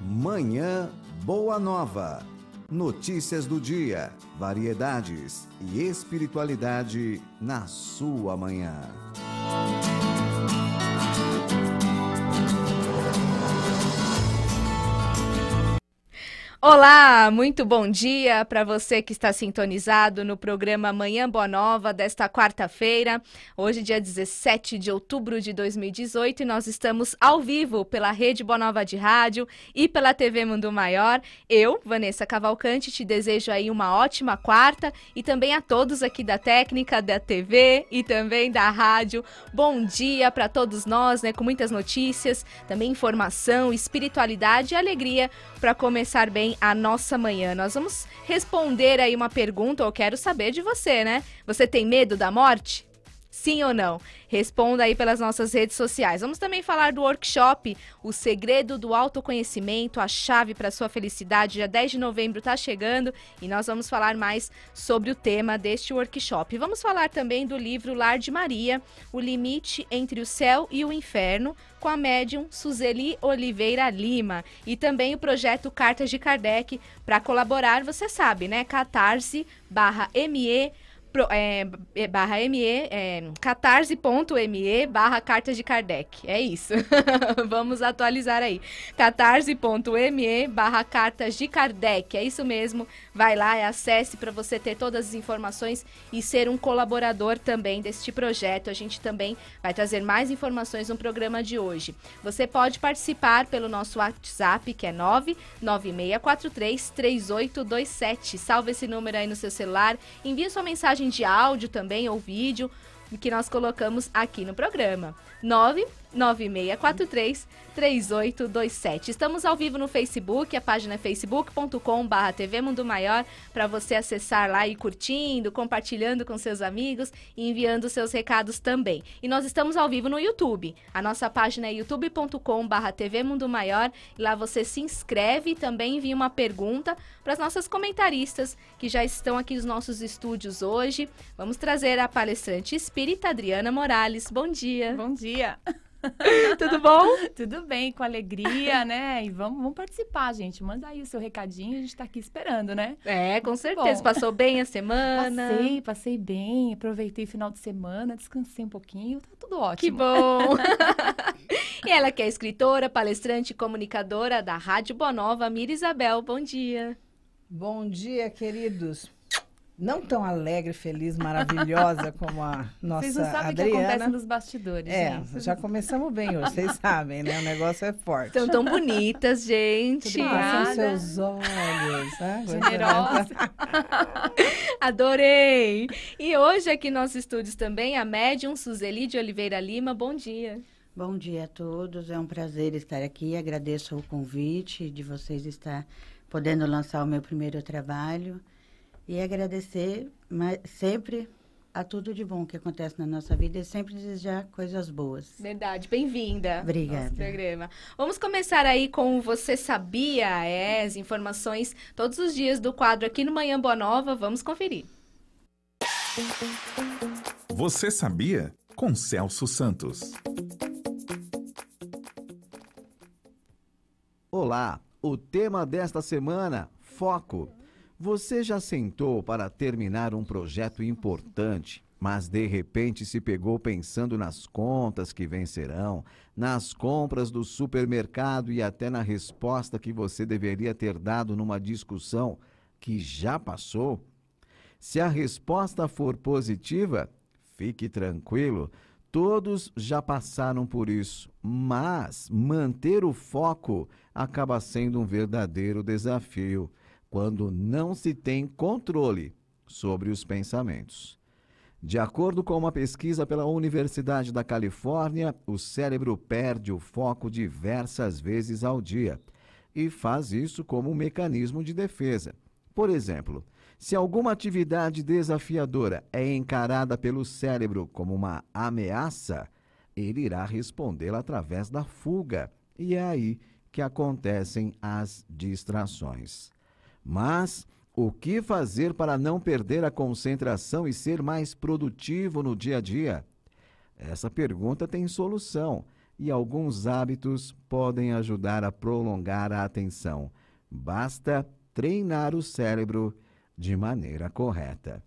Manhã Boa Nova. Notícias do dia, variedades e espiritualidade na sua manhã. Olá, muito bom dia para você que está sintonizado no programa Manhã Boa Nova desta quarta-feira, hoje dia 17 de outubro de 2018 e nós estamos ao vivo pela Rede Boa Nova de Rádio e pela TV Mundo Maior. Eu, Vanessa Cavalcante, te desejo aí uma ótima quarta e também a todos aqui da técnica, da TV e também da rádio. Bom dia para todos nós, né, com muitas notícias, também informação, espiritualidade e alegria para começar bem a nossa manhã. Nós vamos responder aí uma pergunta, eu quero saber de você, né? Você tem medo da morte? Sim ou não? Responda aí pelas nossas redes sociais. Vamos também falar do workshop O Segredo do Autoconhecimento, a chave para a sua felicidade. Dia 10 de novembro está chegando e nós vamos falar mais sobre o tema deste workshop. Vamos falar também do livro Lar de Maria, O Limite entre o Céu e o Inferno, com a médium Suzeli Oliveira Lima. E também o projeto Cartas de Kardec. Para colaborar, você sabe, né? catarse.me/cartas de Kardec. É isso. Vamos atualizar aí. catarse.me/cartas de Kardec. É isso mesmo. Vai lá e acesse para você ter todas as informações e ser um colaborador também deste projeto. A gente também vai trazer mais informações no programa de hoje. Você pode participar pelo nosso WhatsApp, que é 996433827. Salve esse número aí no seu celular. Envie sua mensagem de áudio também ou vídeo que nós colocamos aqui no programa. 996433827. Estamos ao vivo no Facebook, a página é facebook.com/TV Mundo Maior, para você acessar lá e ir curtindo, compartilhando com seus amigos e enviando seus recados também. E nós estamos ao vivo no YouTube. A nossa página é youtube.com/TV Mundo Maior. E lá você se inscreve e também envia uma pergunta para as nossas comentaristas que já estão aqui nos nossos estúdios hoje. Vamos trazer a palestrante espírita Adriana Morales. Bom dia. Bom dia. Tudo bom? Tudo bem, com alegria, né? E vamos participar, gente. Manda aí o seu recadinho, a gente tá aqui esperando, né? É, com certeza. Bom, passou bem a semana? Passei bem. Aproveitei o final de semana, descansei um pouquinho. Tá tudo ótimo. Que bom! E ela que é escritora, palestrante e comunicadora da Rádio Boa Nova, Mira Isabel. Bom dia. Bom dia, queridos. Não tão alegre, feliz, maravilhosa como a nossa Adriana. Vocês não sabem o que acontece nos bastidores, gente. Já começamos bem hoje, vocês sabem, né? O negócio é forte. Estão tão bonitas, gente. São seus olhos, né? Generosa. Adorei. E hoje aqui nos nossos estúdios também a médium Suzeli de Oliveira Lima. Bom dia. Bom dia a todos, é um prazer estar aqui. Agradeço o convite de vocês estar podendo lançar o meu primeiro trabalho. E agradecer sempre a tudo de bom que acontece na nossa vida e sempre desejar coisas boas. Verdade, bem-vinda. Obrigada. Ao nosso programa. Vamos começar aí com Você Sabia? As informações todos os dias do quadro aqui no Manhã Boa Nova. Vamos conferir. Você Sabia? Com Celso Santos. Olá, o tema desta semana, foco. Você já sentou para terminar um projeto importante, mas de repente se pegou pensando nas contas que vencerão, nas compras do supermercado e até na resposta que você deveria ter dado numa discussão que já passou? Se a resposta for positiva, fique tranquilo, todos já passaram por isso, mas manter o foco acaba sendo um verdadeiro desafio quando não se tem controle sobre os pensamentos. De acordo com uma pesquisa pela Universidade da Califórnia, o cérebro perde o foco diversas vezes ao dia e faz isso como um mecanismo de defesa. Por exemplo, se alguma atividade desafiadora é encarada pelo cérebro como uma ameaça, ele irá respondê-la através da fuga, e é aí que acontecem as distrações. Mas o que fazer para não perder a concentração e ser mais produtivo no dia a dia? Essa pergunta tem solução e alguns hábitos podem ajudar a prolongar a atenção. Basta treinar o cérebro de maneira correta.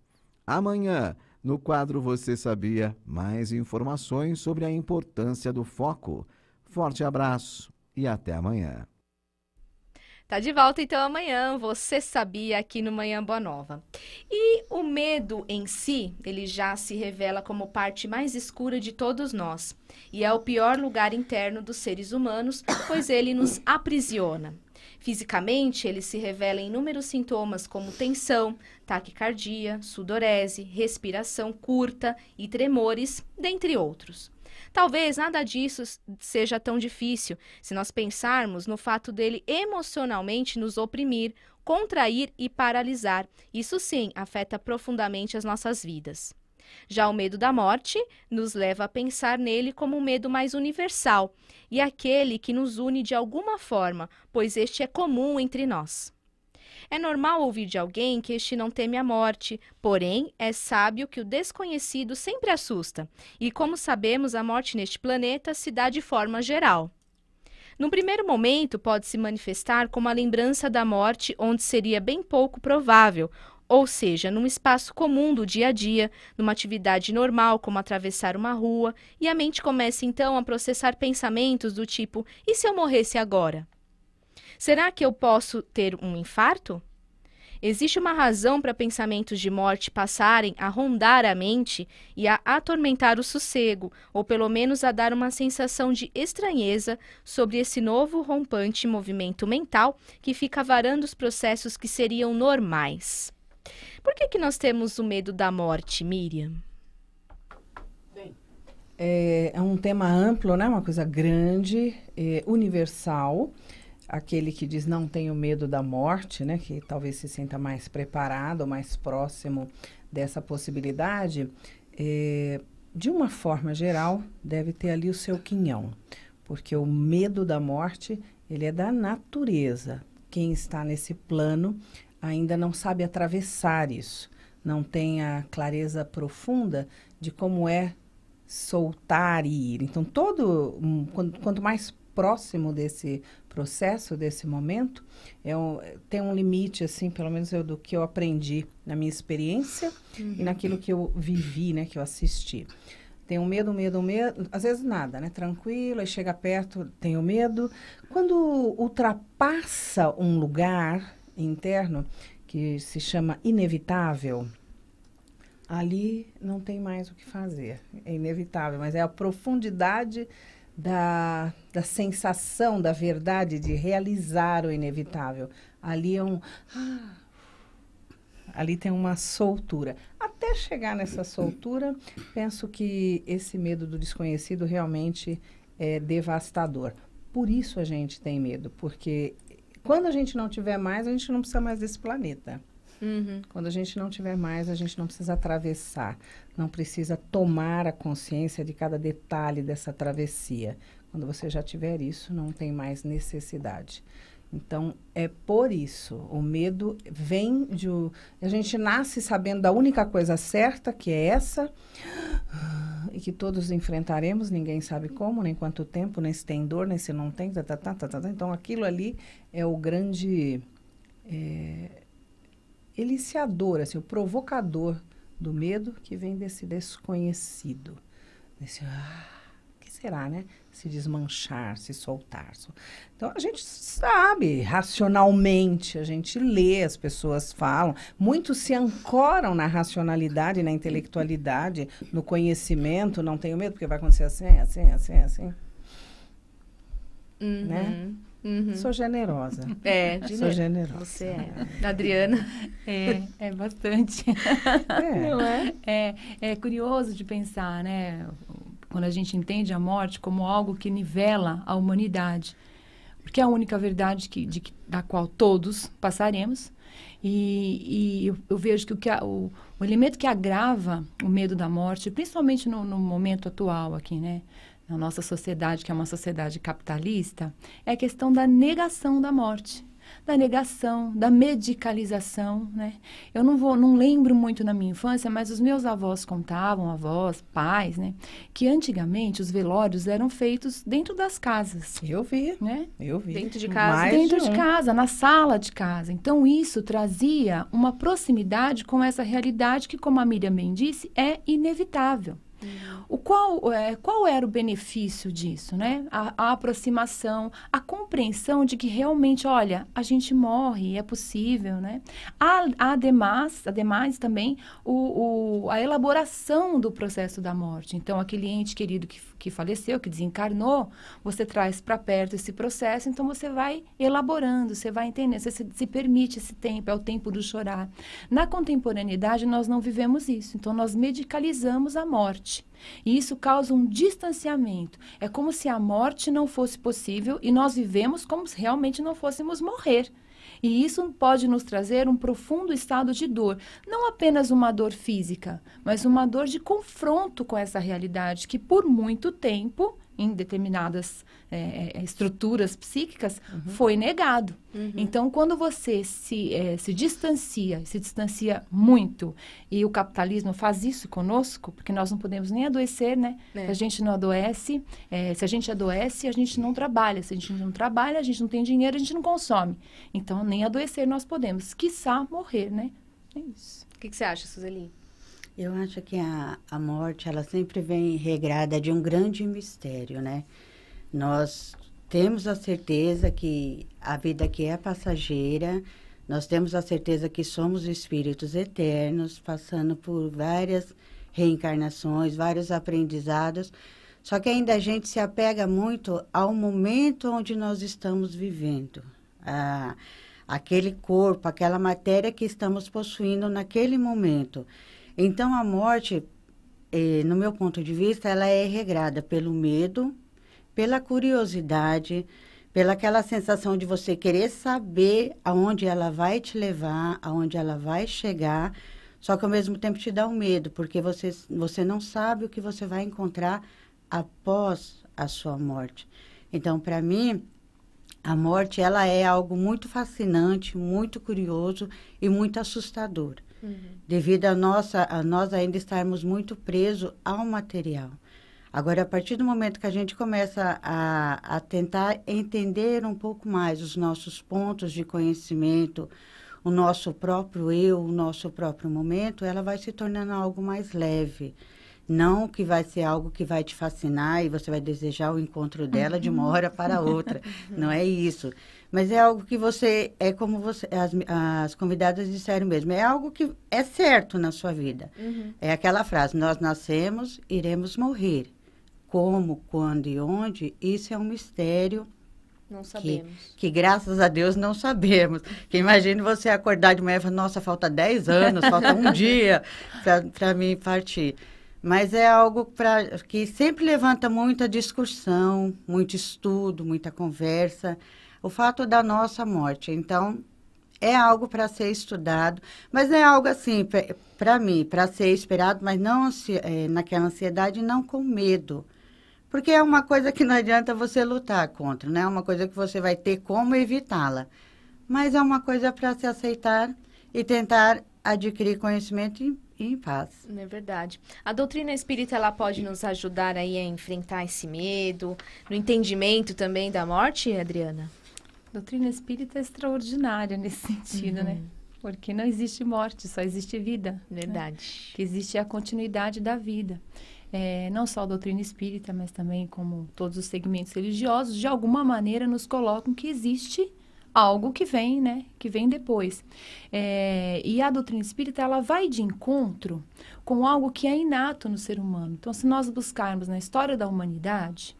Amanhã, no quadro Você Sabia, mais informações sobre a importância do foco. Forte abraço e até amanhã. Tá de volta então amanhã, Você Sabia, aqui no Manhã Boa Nova. E o medo em si, ele já se revela como parte mais escura de todos nós. E é o pior lugar interno dos seres humanos, pois ele nos aprisiona. Fisicamente, ele se revela em inúmeros sintomas como tensão, taquicardia, sudorese, respiração curta e tremores, dentre outros. Talvez nada disso seja tão difícil se nós pensarmos no fato dele emocionalmente nos oprimir, contrair e paralisar. Isso sim afeta profundamente as nossas vidas. Já o medo da morte nos leva a pensar nele como um medo mais universal e aquele que nos une de alguma forma, pois este é comum entre nós. É normal ouvir de alguém que este não teme a morte, porém é sábio que o desconhecido sempre assusta. E como sabemos, a morte neste planeta se dá de forma geral. Num primeiro momento, pode se manifestar como a lembrança da morte onde seria bem pouco provável, ou seja, num espaço comum do dia a dia, numa atividade normal como atravessar uma rua, e a mente começa então a processar pensamentos do tipo: e se eu morresse agora? Será que eu posso ter um infarto? Existe uma razão para pensamentos de morte passarem a rondar a mente e a atormentar o sossego, ou pelo menos a dar uma sensação de estranheza sobre esse novo rompante movimento mental que fica varando os processos que seriam normais. Por que nós temos o medo da morte, Miriam? É um tema amplo, né? Uma coisa grande, universal. Aquele que diz não tenho medo da morte, né? Que talvez se sinta mais preparado, mais próximo dessa possibilidade, de uma forma geral, deve ter ali o seu quinhão. Porque o medo da morte, ele é da natureza. Quem está nesse plano ainda não sabe atravessar isso, não tem a clareza profunda de como é soltar e ir. Então, quanto mais próximo desse processo, desse momento, tem um limite, assim, pelo menos do que eu aprendi na minha experiência e naquilo que eu vivi, né, que eu assisti. Tenho medo, às vezes nada, né, tranquilo, aí chega perto, tenho medo. Quando ultrapassa um lugar interno que se chama inevitável, ali não tem mais o que fazer. É inevitável, mas é a profundidade da sensação, da verdade de realizar o inevitável. Ali ali tem uma soltura. Até chegar nessa soltura, penso que esse medo do desconhecido realmente é devastador. Por isso a gente tem medo, porque quando a gente não tiver mais, a gente não precisa mais desse planeta. Quando a gente não tiver mais, a gente não precisa atravessar. Não precisa tomar a consciência de cada detalhe dessa travessia. Quando você já tiver isso, não tem mais necessidade. Então, é por isso. O medo vem de... A gente nasce sabendo da única coisa certa, que é essa, e que todos enfrentaremos, ninguém sabe como, nem quanto tempo, nem se tem dor, nem se não tem. Então, aquilo ali é o grande eliciador, assim, o provocador do medo que vem desse desconhecido. Desse, o que será, né? Se desmanchar, se soltar. Então, a gente sabe, racionalmente, a gente lê, as pessoas falam. Muitos se ancoram na racionalidade, na intelectualidade, no conhecimento. Não tenho medo, porque vai acontecer assim. Né? Sou generosa. Sou generosa. Você é. Adriana? É bastante. Não é? É curioso de pensar, né? Quando a gente entende a morte como algo que nivela a humanidade. Porque é a única verdade da qual todos passaremos. E eu vejo que o elemento que agrava o medo da morte, principalmente no momento atual aqui, né? Na nossa sociedade, que é uma sociedade capitalista, é a questão da negação da morte. da negação, da medicalização, né? Eu não lembro muito na minha infância, mas os meus avós contavam, avós, pais, né? Que antigamente os velórios eram feitos dentro das casas, Eu vi, né? eu vi. Dentro de casa. Mais Dentro de de um. casa, na sala de casa. Então, isso trazia uma proximidade com essa realidade que, como a Miriam bem disse, é inevitável. Qual era o benefício disso, né? A aproximação, a compreensão de que realmente, olha, a gente morre, é possível, né? Ademais também, a elaboração do processo da morte. Então, aquele ente querido que faleceu, que desencarnou, você traz para perto esse processo, então você vai elaborando, você vai entendendo, você se permite esse tempo, é o tempo do chorar. Na contemporaneidade, nós não vivemos isso, então nós medicalizamos a morte. E isso causa um distanciamento. É como se a morte não fosse possível e nós vivemos como se realmente não fôssemos morrer. E isso pode nos trazer um profundo estado de dor. Não apenas uma dor física, mas uma dor de confronto com essa realidade que por muito tempo, em determinadas estruturas psíquicas, foi negado. Então, quando você se distancia muito, e o capitalismo faz isso conosco, porque nós não podemos nem adoecer, né? Se a gente não adoece, se a gente adoece, a gente não trabalha. Se a gente não trabalha, a gente não tem dinheiro, a gente não consome. Então, nem adoecer nós podemos, quiçá morrer, né? É isso. O que você acha, Suzeli? Eu acho que a morte, ela sempre vem regrada de um grande mistério, né? Nós temos a certeza que a vida aqui é passageira, nós temos a certeza que somos espíritos eternos, passando por várias reencarnações, vários aprendizados, só que ainda a gente se apega muito ao momento onde nós estamos vivendo, aquele corpo, aquela matéria que estamos possuindo naquele momento. Então, a morte, no meu ponto de vista, ela é regrada pelo medo, pela curiosidade, pela aquela sensação de você querer saber aonde ela vai te levar, aonde ela vai chegar, só que ao mesmo tempo te dá um medo, porque você não sabe o que você vai encontrar após a sua morte. Então, para mim, a morte ela é algo muito fascinante, muito curioso e muito assustador. Devido a nós ainda estarmos muito presos ao material. Agora, a partir do momento que a gente começa a tentar entender um pouco mais os nossos pontos de conhecimento, o nosso próprio eu, o nosso próprio momento, ela vai se tornando algo mais leve. Não que vai ser algo que vai te fascinar e você vai desejar o encontro dela de uma hora para outra. Não é isso. Mas é algo que é como as convidadas disseram mesmo, é algo que é certo na sua vida. É aquela frase, nós nascemos, iremos morrer. Como, quando e onde, isso é um mistério. Não sabemos. Que graças a Deus não sabemos. Que imagine você acordar de manhã e falar, nossa, falta 10 anos, falta um dia para mim partir. Mas é algo que sempre levanta muita discussão, muito estudo, muita conversa. O fato da nossa morte. Então, é algo para ser estudado, mas é algo assim, para mim, para ser esperado, mas não naquela ansiedade, não com medo. Porque é uma coisa que não adianta você lutar contra, né? É uma coisa que você vai ter como evitá-la. Mas é uma coisa para se aceitar e tentar adquirir conhecimento em paz. É verdade. A doutrina espírita, ela pode nos ajudar aí a enfrentar esse medo, no entendimento também da morte, Adriana? A doutrina espírita é extraordinária nesse sentido, né? Porque não existe morte, só existe vida. Verdade. Né? Que existe a continuidade da vida. Não só a doutrina espírita, mas também como todos os segmentos religiosos, de alguma maneira nos colocam que existe algo que vem, né? Que vem depois. E a doutrina espírita, ela vai de encontro com algo que é inato no ser humano. Então, se nós buscarmos na história da humanidade,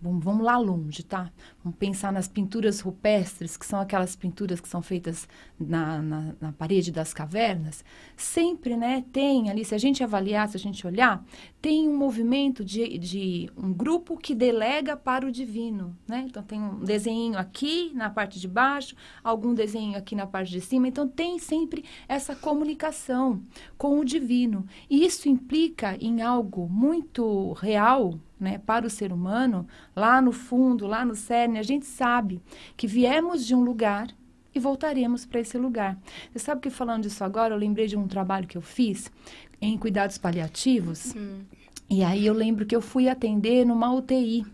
vamos lá longe, tá? Vamos pensar nas pinturas rupestres, que são aquelas pinturas que são feitas na parede das cavernas. Sempre, né, tem ali, se a gente avaliar, se a gente olhar, tem um movimento de um grupo que delega para o divino, né? Então, tem um desenho aqui na parte de baixo, algum desenho aqui na parte de cima. Então, tem sempre essa comunicação com o divino. E isso implica em algo muito real, né, para o ser humano, lá no fundo, lá no cerne, a gente sabe que viemos de um lugar e voltaremos para esse lugar. Você sabe que falando disso agora, eu lembrei de um trabalho que eu fiz em cuidados paliativos. E aí eu lembro que eu fui atender numa UTI.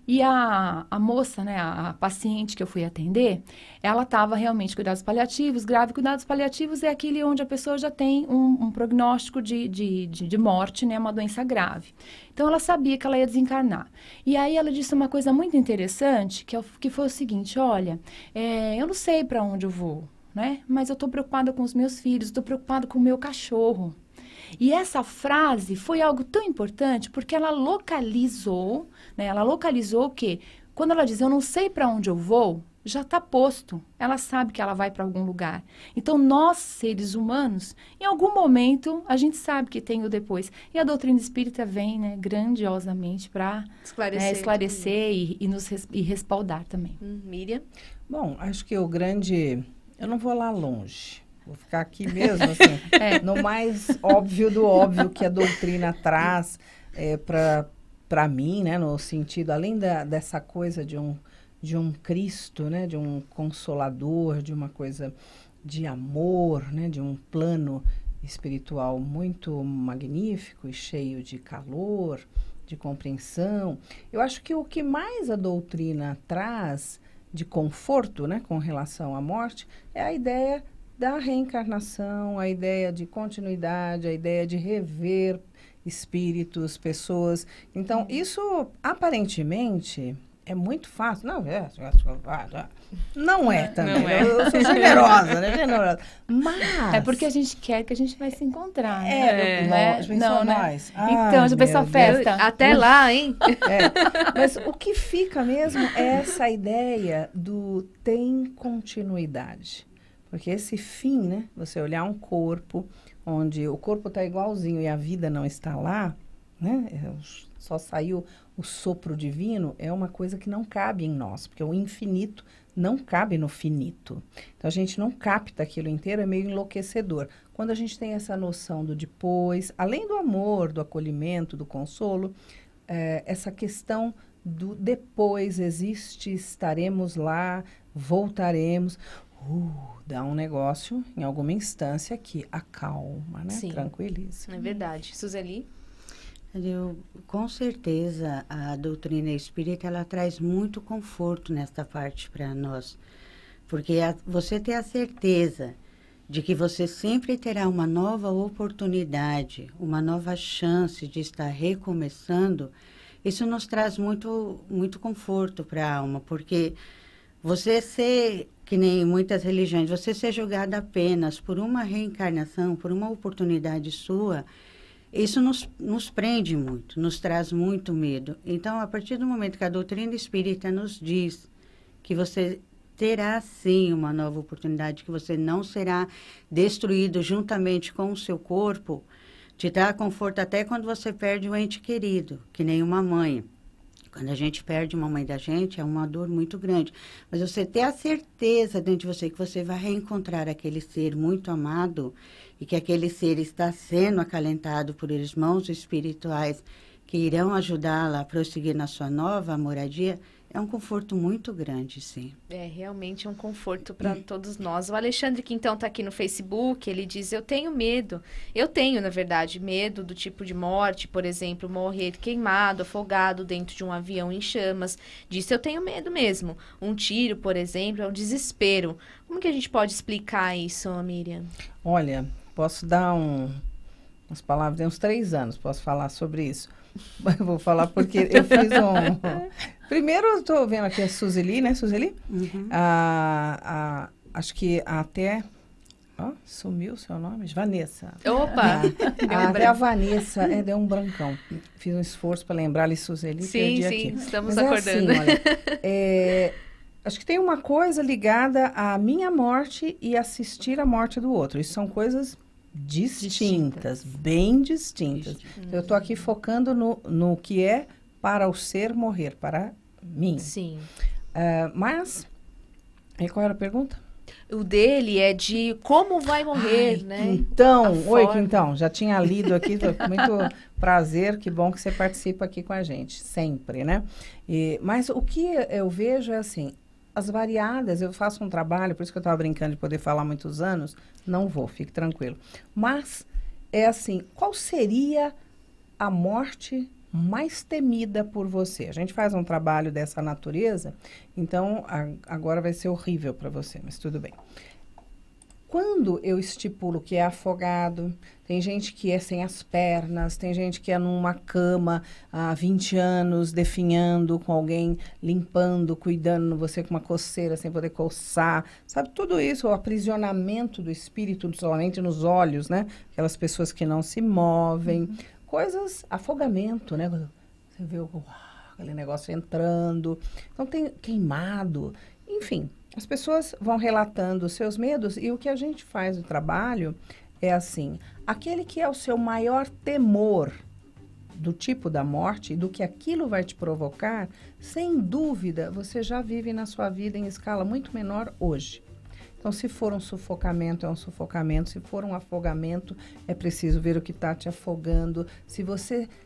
E a moça, né, a paciente que eu fui atender, ela estava realmente em cuidados paliativos, grave. Cuidados paliativos é aquele onde a pessoa já tem um prognóstico de morte, né, uma doença grave. Então, ela sabia que ela ia desencarnar. E aí, ela disse uma coisa muito interessante, que foi o seguinte, olha, eu não sei para onde eu vou, né, mas eu estou preocupada com os meus filhos, estou preocupada com o meu cachorro. E essa frase foi algo tão importante porque ela localizou, né? Ela localizou que quando ela diz eu não sei para onde eu vou, já está posto. Ela sabe que ela vai para algum lugar. Então, nós, seres humanos, em algum momento, a gente sabe que tem o depois. E a doutrina espírita vem, né, grandiosamente para esclarecer e respaldar também. Miriam? Bom, acho que o grande... Eu não vou lá longe. Vou ficar aqui mesmo, assim, no mais óbvio do óbvio que a doutrina traz para mim, né, no sentido, além dessa coisa de um Cristo, né, de um consolador, de uma coisa de amor, né, de um plano espiritual muito magnífico e cheio de calor, de compreensão. Eu acho que o que mais a doutrina traz de conforto, né, com relação à morte, é a ideia da reencarnação, a ideia de continuidade, a ideia de rever espíritos, pessoas. Então, isso aparentemente é muito fácil. Não é também. Não é. Eu sou generosa, né? Generosa. Mas... É porque a gente quer que a gente vai se encontrar, né? Nós. Então, a pessoa festa. Até lá, hein? Mas o que fica mesmo é essa ideia do tem continuidade. Porque esse fim, né? Você olhar um corpo, onde o corpo está igualzinho e a vida não está lá, né? Só saiu o sopro divino, é uma coisa que não cabe em nós, porque o infinito não cabe no finito. Então, a gente não capta aquilo inteiro, é meio enlouquecedor. Quando a gente tem essa noção do depois, além do amor, do acolhimento, do consolo, essa questão do depois existe, estaremos lá, voltaremos... dá um negócio, em alguma instância, que acalma, né? Sim. Tranquiliza. É verdade. Suzeli? Com certeza, a doutrina espírita, ela traz muito conforto nesta parte para nós. Porque você ter a certeza de que você sempre terá uma nova oportunidade, uma nova chance de estar recomeçando, isso nos traz muito, muito conforto para a alma, porque você ser, que nem muitas religiões, você ser julgado apenas por uma reencarnação, por uma oportunidade sua, isso nos prende muito, nos traz muito medo. Então, a partir do momento que a doutrina espírita nos diz que você terá sim uma nova oportunidade, que você não será destruído juntamente com o seu corpo, te dá conforto até quando você perde um ente querido, que nem uma mãe. Quando a gente perde uma mãe da gente, é uma dor muito grande. Mas você ter a certeza dentro de você que você vai reencontrar aquele ser muito amado e que aquele ser está sendo acalentado por irmãos espirituais que irão ajudá-la a prosseguir na sua nova moradia, é um conforto muito grande, sim. É, realmente é um conforto para todos nós. O Alexandre, que então está aqui no Facebook, ele diz, eu tenho medo. Eu tenho, na verdade, medo do tipo de morte, por exemplo, morrer queimado, afogado dentro de um avião em chamas. Disse, eu tenho medo mesmo. Um tiro, por exemplo, é um desespero. Como que a gente pode explicar isso, Miriam? Olha, posso dar umas palavras, tem uns 3 anos, posso falar sobre isso. Eu vou falar porque eu fiz Primeiro, eu estou vendo aqui a Suzeli, né, Suzeli? Uhum. Acho que até... sumiu o seu nome? Vanessa. Opa! Até a Vanessa, deu um brancão. Fiz um esforço para lembrar ali, Suzeli. Sim, aqui. Estamos Mas acordando. Assim, olha, acho que tem uma coisa ligada à minha morte e assistir a morte do outro. Isso são coisas distintas, bem distintas. Eu estou aqui focando no que é para o ser morrer, para mim. Sim. Mas, qual era a pergunta? O dele é de como vai morrer, né? Então, oi, Quintão, já tinha lido aqui, com muito prazer, que bom que você participa aqui com a gente, sempre, né? Mas o que eu vejo é assim, as variadas, eu faço um trabalho, por isso que eu estava brincando de poder falar muitos anos, não vou, fique tranquilo. Mas, é assim, qual seria a morte mais temida por você? A gente faz um trabalho dessa natureza, então agora vai ser horrível para você, mas tudo bem. Quando eu estipulo que é afogado, tem gente que é sem as pernas, tem gente que é numa cama há 20 anos, definhando, com alguém limpando, cuidando de você com uma coceira, sem poder coçar, sabe? Tudo isso, o aprisionamento do espírito somente nos olhos, né? Aquelas pessoas que não se movem, coisas, afogamento, né? Quando você vê aquele negócio entrando, então tem queimado, enfim. As pessoas vão relatando os seus medos e o que a gente faz no trabalho é assim, aquele que é o seu maior temor do tipo da morte e do que aquilo vai te provocar, sem dúvida, você já vive na sua vida em escala muito menor hoje. Então, se for um sufocamento, é um sufocamento. Se for um afogamento, é preciso ver o que está te afogando.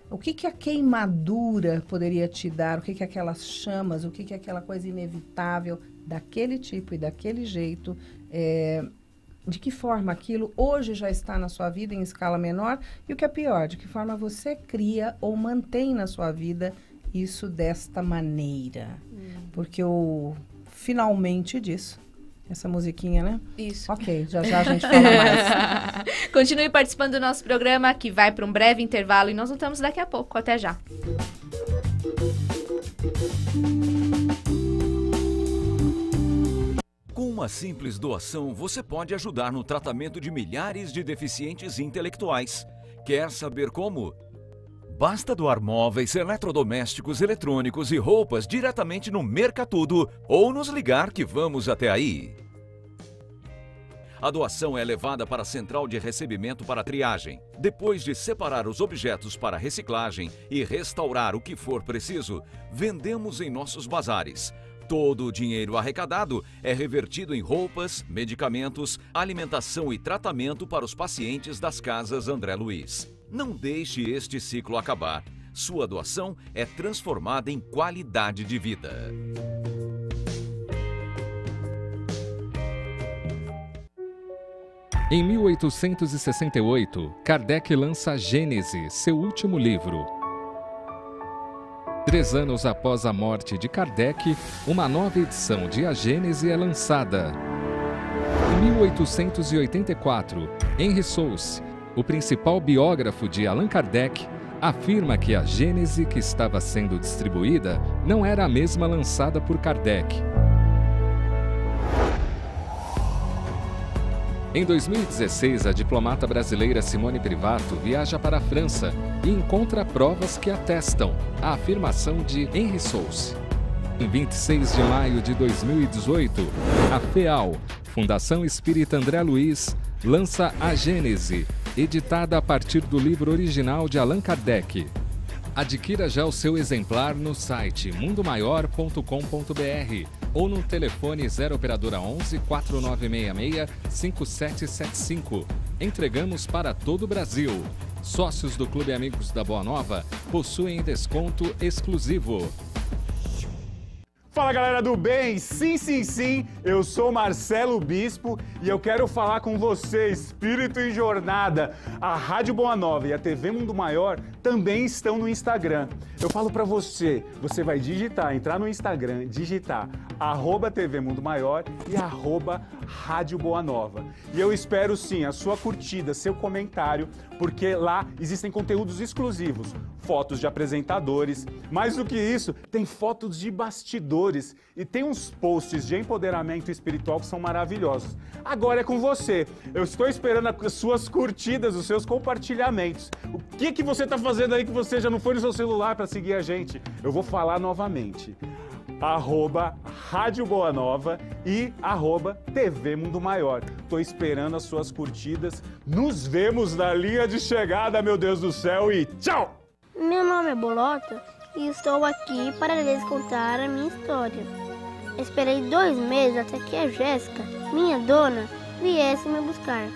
O que a queimadura poderia te dar? O que aquelas chamas? O que aquela coisa inevitável daquele tipo e daquele jeito? De que forma aquilo hoje já está na sua vida em escala menor? E o que é pior, de que forma você cria ou mantém na sua vida isso desta maneira? Porque o finalmente disso... Essa musiquinha, né? Isso. Ok, já a gente fala mais. Continue participando do nosso programa, que vai para um breve intervalo e nós voltamos daqui a pouco. Até já. Com uma simples doação, você pode ajudar no tratamento de milhares de deficientes intelectuais. Quer saber como? Basta doar móveis, eletrodomésticos, eletrônicos e roupas diretamente no Mercatudo ou nos ligar que vamos até aí. A doação é levada para a central de recebimento para triagem. Depois de separar os objetos para reciclagem e restaurar o que for preciso, vendemos em nossos bazares. Todo o dinheiro arrecadado é revertido em roupas, medicamentos, alimentação e tratamento para os pacientes das casas André Luiz. Não deixe este ciclo acabar. Sua doação é transformada em qualidade de vida. Em 1868, Kardec lança Gênese, seu último livro. 3 anos após a morte de Kardec, uma nova edição de A Gênese é lançada. Em 1884, Henry Souce, o principal biógrafo de Allan Kardec, afirma que a Gênese que estava sendo distribuída não era a mesma lançada por Kardec. Em 2016, a diplomata brasileira Simone Privato viaja para a França e encontra provas que atestam a afirmação de Henry Souce. Em 26 de maio de 2018, a FEAL, Fundação Espírita André Luiz, lança A Gênese, editada a partir do livro original de Allan Kardec. Adquira já o seu exemplar no site mundomaior.com.br ou no telefone 0 operadora 11 4966 5775. Entregamos para todo o Brasil. Sócios do Clube Amigos da Boa Nova possuem desconto exclusivo. Fala, galera do bem! Sim, eu sou Marcelo Bispo e eu quero falar com você, Espírito em Jornada. A Rádio Boa Nova e a TV Mundo Maior também estão no Instagram. Eu falo pra você, você vai entrar no Instagram, digitar @TV Mundo Maior e @Rádio Boa Nova. E eu espero sim a sua curtida, seu comentário, porque lá existem conteúdos exclusivos, fotos de apresentadores, mais do que isso, tem fotos de bastidores e tem uns posts de empoderamento espiritual que são maravilhosos. Agora é com você, eu estou esperando as suas curtidas, os seus compartilhamentos. O que você está fazendo aí que você já não foi no seu celular para seguir a gente? Eu vou falar novamente. @Rádio Boa Nova e @TV Mundo Maior. Tô esperando as suas curtidas. Nos vemos na linha de chegada, meu Deus do céu, e tchau! Meu nome é Bolota e estou aqui para lhes contar a minha história. Esperei 2 meses até que a Jéssica, minha dona, viesse me buscar.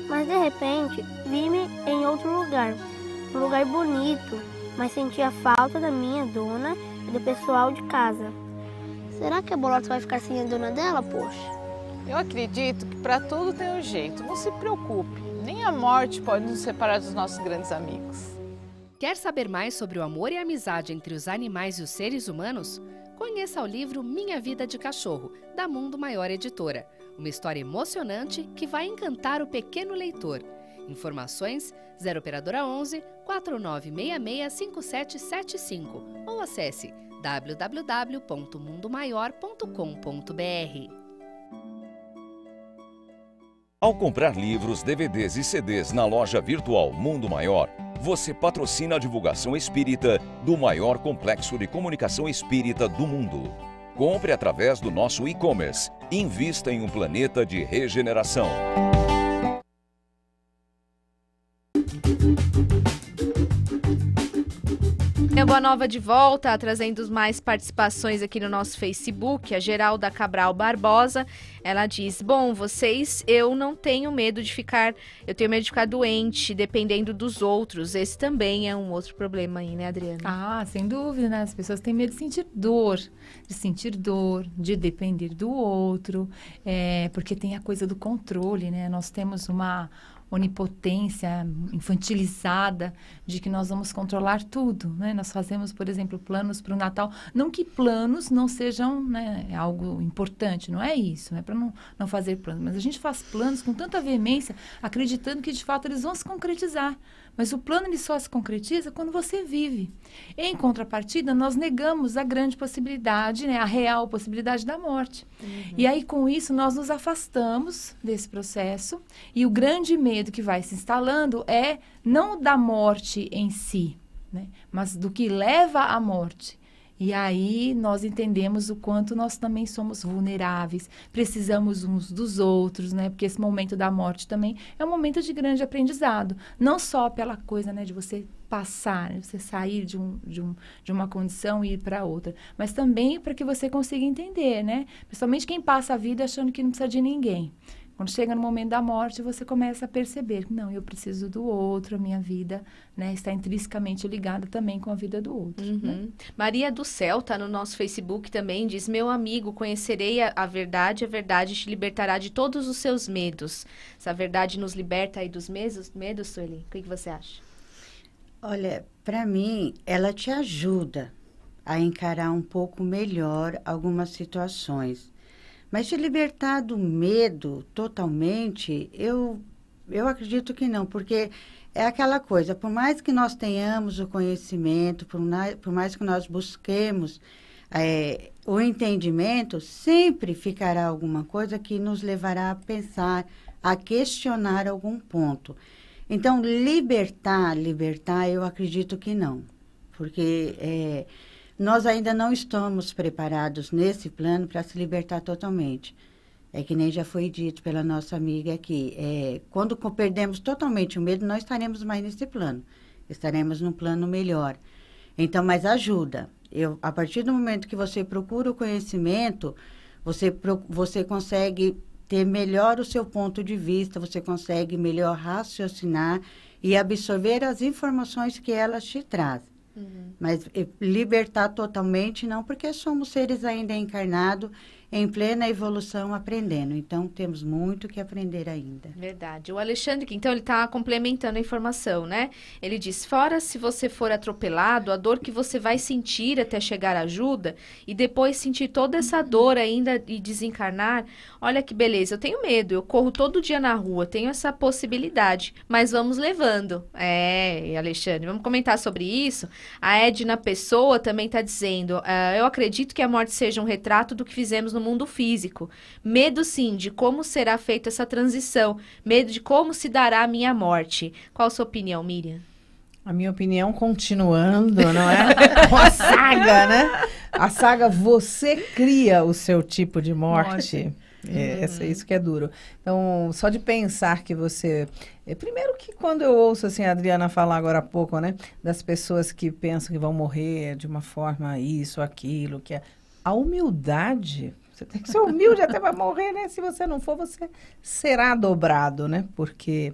Mas de repente, vi-me em outro lugar. Um lugar bonito, mas senti a falta da minha dona e do pessoal de casa. Será que a Bolota vai ficar sem a dona dela, poxa? Eu acredito que para tudo tem um jeito. Não se preocupe. Nem a morte pode nos separar dos nossos grandes amigos. Quer saber mais sobre o amor e a amizade entre os animais e os seres humanos? Conheça o livro Minha Vida de Cachorro, da Mundo Maior Editora. Uma história emocionante que vai encantar o pequeno leitor. Informações 0 operadora 11 4966 5775 ou acesse www.mundomaior.com.br. Ao comprar livros, DVDs e CDs na loja virtual Mundo Maior, você patrocina a divulgação espírita do maior complexo de comunicação espírita do mundo. Compre através do nosso e-commerce. Invista em um planeta de regeneração. Boa Nova de volta, trazendo mais participações aqui no nosso Facebook. A Geralda Cabral Barbosa, ela diz: bom, eu não tenho medo de ficar, eu tenho medo de ficar doente, dependendo dos outros. Esse também é um outro problema aí, né, Adriana? Ah, sem dúvida, né? As pessoas têm medo de sentir dor, de depender do outro, porque tem a coisa do controle, né? Nós temos uma onipotência infantilizada de que nós vamos controlar tudo, né? Nós fazemos, por exemplo, planos para o Natal. Não que planos não sejam, né, algo importante, não é isso, não é para não fazer planos. Mas a gente faz planos com tanta veemência, acreditando que de fato eles vão se concretizar. Mas o plano ele só se concretiza quando você vive. Em contrapartida, nós negamos a grande possibilidade, né, a real possibilidade da morte. E aí, com isso, nós nos afastamos desse processo. E o grande medo que vai se instalando é não da morte em si, né, mas do que leva à morte. E aí nós entendemos o quanto nós também somos vulneráveis, precisamos uns dos outros, né? Porque esse momento da morte também é um momento de grande aprendizado. Não só pela coisa, né, de você passar, né, você sair de uma condição e ir para outra, mas também para que você consiga entender, né? Principalmente quem passa a vida achando que não precisa de ninguém. Quando chega no momento da morte, você começa a perceber que não, eu preciso do outro, a minha vida, né, está intrinsecamente ligada também com a vida do outro. Né? Maria do Céu está no nosso Facebook também, diz: meu amigo, conhecerei a verdade te libertará de todos os seus medos. Essa verdade nos liberta aí dos medos, Sueli? O que você acha? Olha, para mim, ela te ajuda a encarar um pouco melhor algumas situações. Mas te libertar do medo totalmente, eu acredito que não, porque é aquela coisa, por mais que nós tenhamos o conhecimento, por mais que nós busquemos o entendimento, sempre ficará alguma coisa que nos levará a pensar, a questionar algum ponto. Então, libertar, eu acredito que não, porque nós ainda não estamos preparados nesse plano para se libertar totalmente. É que nem já foi dito pela nossa amiga aqui. Quando perdemos totalmente o medo, não estaremos mais nesse plano. Estaremos num plano melhor. Então, mas ajuda. A partir do momento que você procura o conhecimento, você consegue ter melhor o seu ponto de vista, você consegue melhor raciocinar e absorver as informações que elas te trazem. Mas libertar totalmente não, porque somos seres ainda encarnados, em plena evolução, aprendendo. Então, temos muito que aprender ainda. Verdade. O Alexandre, então, ele está complementando a informação, né? Ele diz: fora se você for atropelado, a dor que você vai sentir até chegar à ajuda e depois sentir toda essa dor ainda e desencarnar, olha que beleza. Eu tenho medo, eu corro todo dia na rua, tenho essa possibilidade, mas vamos levando. Alexandre, vamos comentar sobre isso. A Edna Pessoa também está dizendo: eu acredito que a morte seja um retrato do que fizemos no mundo físico. Medo, sim, de como será feita essa transição. Medo de como se dará a minha morte. Qual a sua opinião, Miriam? A minha opinião, continuando, não é? Com a saga, né? A saga, você cria o seu tipo de morte. Isso que é duro. Então, só de pensar que você... primeiro que quando eu ouço assim, a Adriana falar agora há pouco, né? Das pessoas que pensam que vão morrer de uma forma isso, aquilo, que é... A humildade, Você tem que ser humilde até para morrer, né? Se você não for, você será dobrado, né? Porque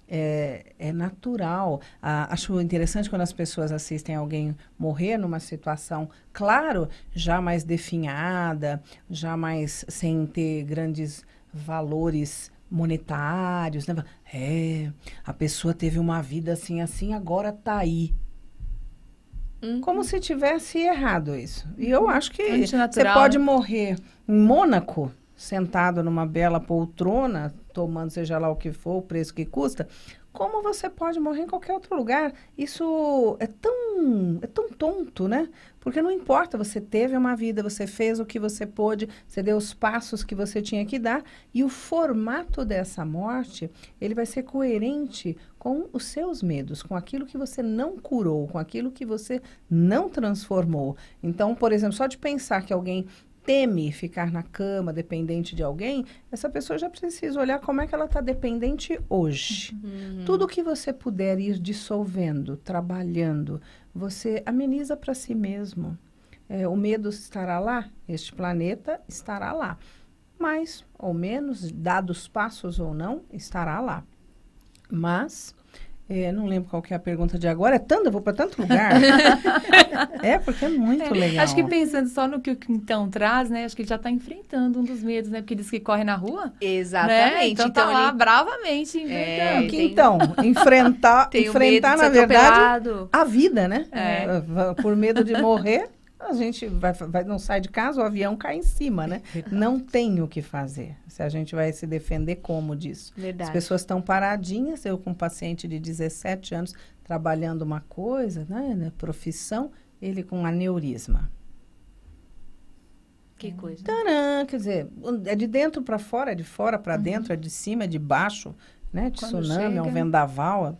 é natural. Acho interessante quando as pessoas assistem alguém morrer numa situação, claro, já mais definhada, já mais sem ter grandes valores monetários, né? A pessoa teve uma vida assim, assim, agora tá aí. Como se tivesse errado isso. E eu acho que você pode morrer em Mônaco, sentado numa bela poltrona, tomando seja lá o que for, o preço que custa, como você pode morrer em qualquer outro lugar. Isso é tão tonto, né? Porque não importa, você teve uma vida, você fez o que você pôde, você deu os passos que você tinha que dar, e o formato dessa morte, ele vai ser coerente com os seus medos, com aquilo que você não curou, com aquilo que você não transformou. Então, por exemplo, só de pensar que alguém teme ficar na cama dependente de alguém, essa pessoa já precisa olhar como é que ela está dependente hoje. Tudo que você puder ir dissolvendo, trabalhando, você ameniza para si mesmo. O medo estará lá, este planeta estará lá. Mais ou menos, dados passos ou não, estará lá. Mas, não lembro qual que é a pergunta de agora. Eu vou para tanto lugar. Porque é muito legal. Acho que pensando só no que o Quintão traz, né? Acho que ele já está enfrentando um dos medos, né? Porque diz que corre na rua. Exatamente. Né? Então tá lá bravamente enfrentando. Quintão, enfrentar na verdade, a vida, né? Por medo de morrer, a gente não sai de casa, o avião cai em cima, né? Não tem o que fazer. Se a gente vai se defender como disso? Verdade. As pessoas estão paradinhas, eu com um paciente de 17 anos trabalhando uma coisa, né, profissão, ele com aneurisma. Que coisa. Tcharam, quer dizer, é de dentro para fora, é de fora para dentro, é de cima, é de baixo, né? Tsunami, é um vendaval.